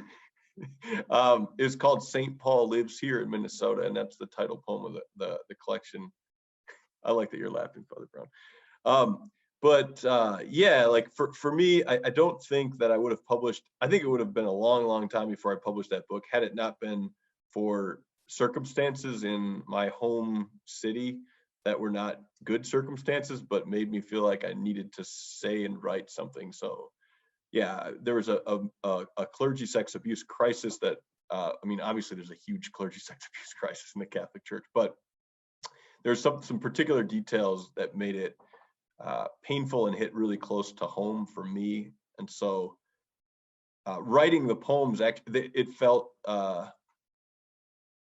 It's called St. Paul Lives Here in Minnesota, and that's the title poem of the collection. I like that you're laughing, Father Brown. But yeah, like for me, I don't think that I would have published. I think it would have been a long time before I published that book had it not been for circumstances in my home city that were not good circumstances, but made me feel like I needed to say and write something. So yeah, there was a clergy sex abuse crisis that, I mean, obviously there's a huge clergy sex abuse crisis in the Catholic Church, but there's some particular details that made it painful and hit really close to home for me. And so writing the poems, actually, it felt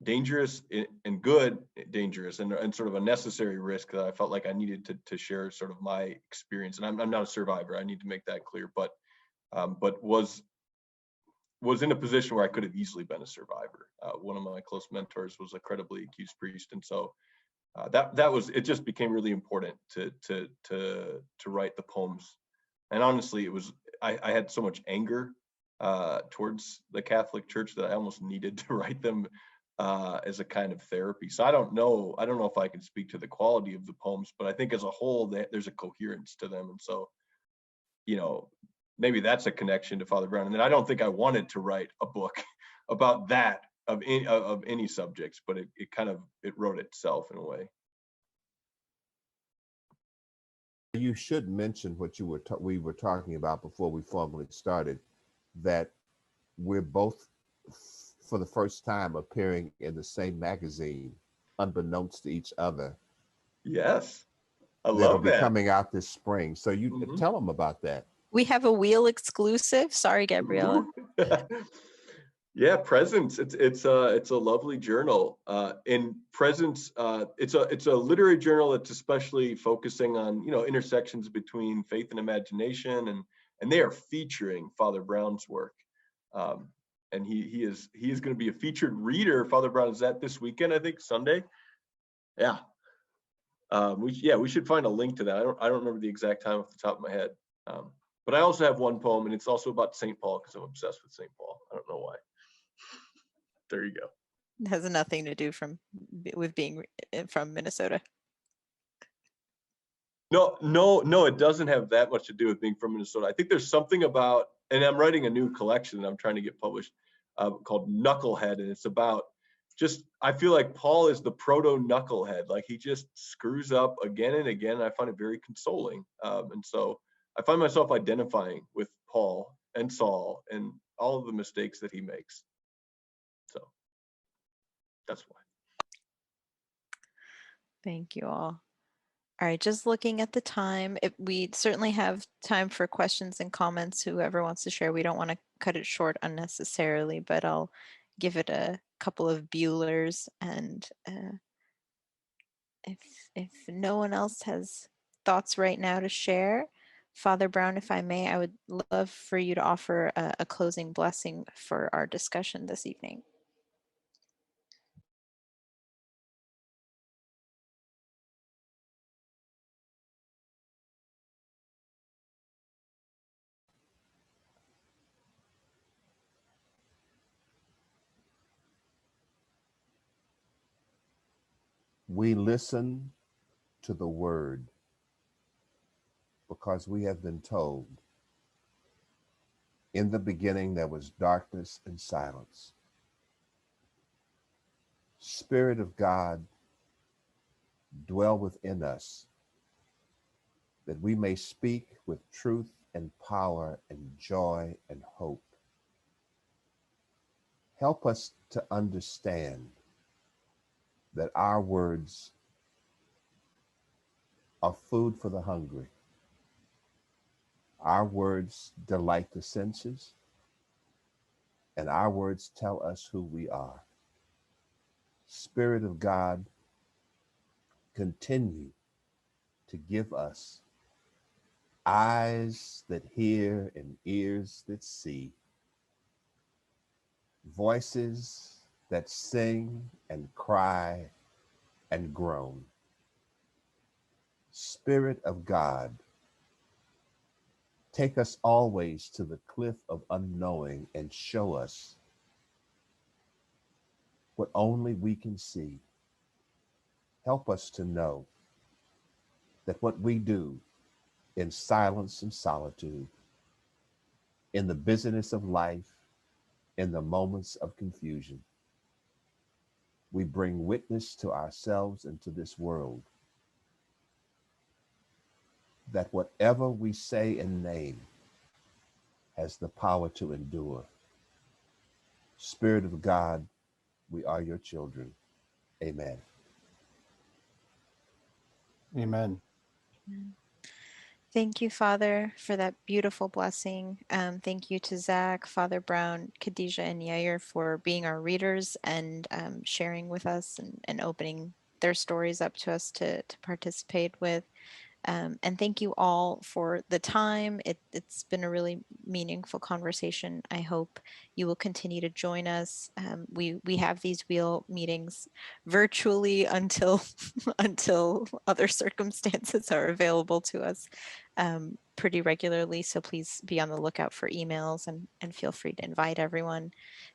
dangerous and good, dangerous and sort of a necessary risk that I felt like I needed to share sort of my experience. And I'm not a survivor, I need to make that clear, but was in a position where I could have easily been a survivor. One of my close mentors was a credibly accused priest, and so that was, it just became really important to write the poems. And honestly, it was, I had so much anger towards the Catholic Church that I almost needed to write them as a kind of therapy. So I don't know if I can speak to the quality of the poems, but I think as a whole, there's a coherence to them. And so, you know, maybe that's a connection to Father Brown. And then I don't think I wanted to write a book about that of any subjects, but it kind of, it wrote itself in a way. You should mention what we were talking about before we formally started, that we're both for the first time appearing in the same magazine, unbeknownst to each other. Yes, I love that'll that. Be coming out this spring. So you tell them about that. We have a Weal exclusive. Sorry, Gabriella. Yeah, Presence. It's a lovely journal. In Presence, it's a literary journal that's especially focusing on, you know, intersections between faith and imagination, and they are featuring Father Brown's work. And he is going to be a featured reader. Father Brown is at this weekend, I think, Sunday. Yeah. We should find a link to that. I don't remember the exact time off the top of my head. But I also have one poem, and it's also about St. Paul because I'm obsessed with St. Paul. I don't know why. There you go. It has nothing to do with being from Minnesota. No, it doesn't have that much to do with being from Minnesota. I think there's something about and I'm writing a new collection that I'm trying to get published called Knucklehead, and it's about just, I feel like Paul is the proto knucklehead. Like he just screws up again and again. And I find it very consoling. And so I find myself identifying with Paul and Saul and all of the mistakes that he makes. So that's why. Thank you all. All right, just looking at the time, we certainly have time for questions and comments, whoever wants to share. We don't want to cut it short unnecessarily, but I'll give it a couple of Buellers. And if no one else has thoughts right now to share, Father Brown, if I may, I would love for you to offer a closing blessing for our discussion this evening. We listen to the word because we have been told in the beginning there was darkness and silence. Spirit of God, dwell within us that we may speak with truth and power and joy and hope. Help us to understand that our words are food for the hungry. Our words delight the senses, and our words tell us who we are. Spirit of God, continue to give us eyes that hear and ears that see, voices that sing and cry and groan. Spirit of God, take us always to the cliff of unknowing and show us what only we can see. Help us to know that what we do in silence and solitude, in the busyness of life, in the moments of confusion, we bring witness to ourselves and to this world that whatever we say and name has the power to endure. Spirit of God, we are your children. Amen. Amen. Thank you, Father, for that beautiful blessing. Thank you to Zach, Father Brown, Khadijah, and Yair for being our readers and sharing with us and opening their stories up to us to participate with. And thank you all for the time. It's been a really meaningful conversation. I hope you will continue to join us. We have these Weal meetings virtually until until other circumstances are available to us pretty regularly. So please be on the lookout for emails and feel free to invite everyone.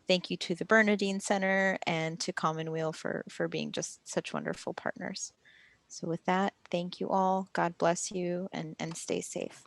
Thank you to the Bernardin Center and to Commonweal for being just such wonderful partners. So with that, thank you all. God bless you and stay safe.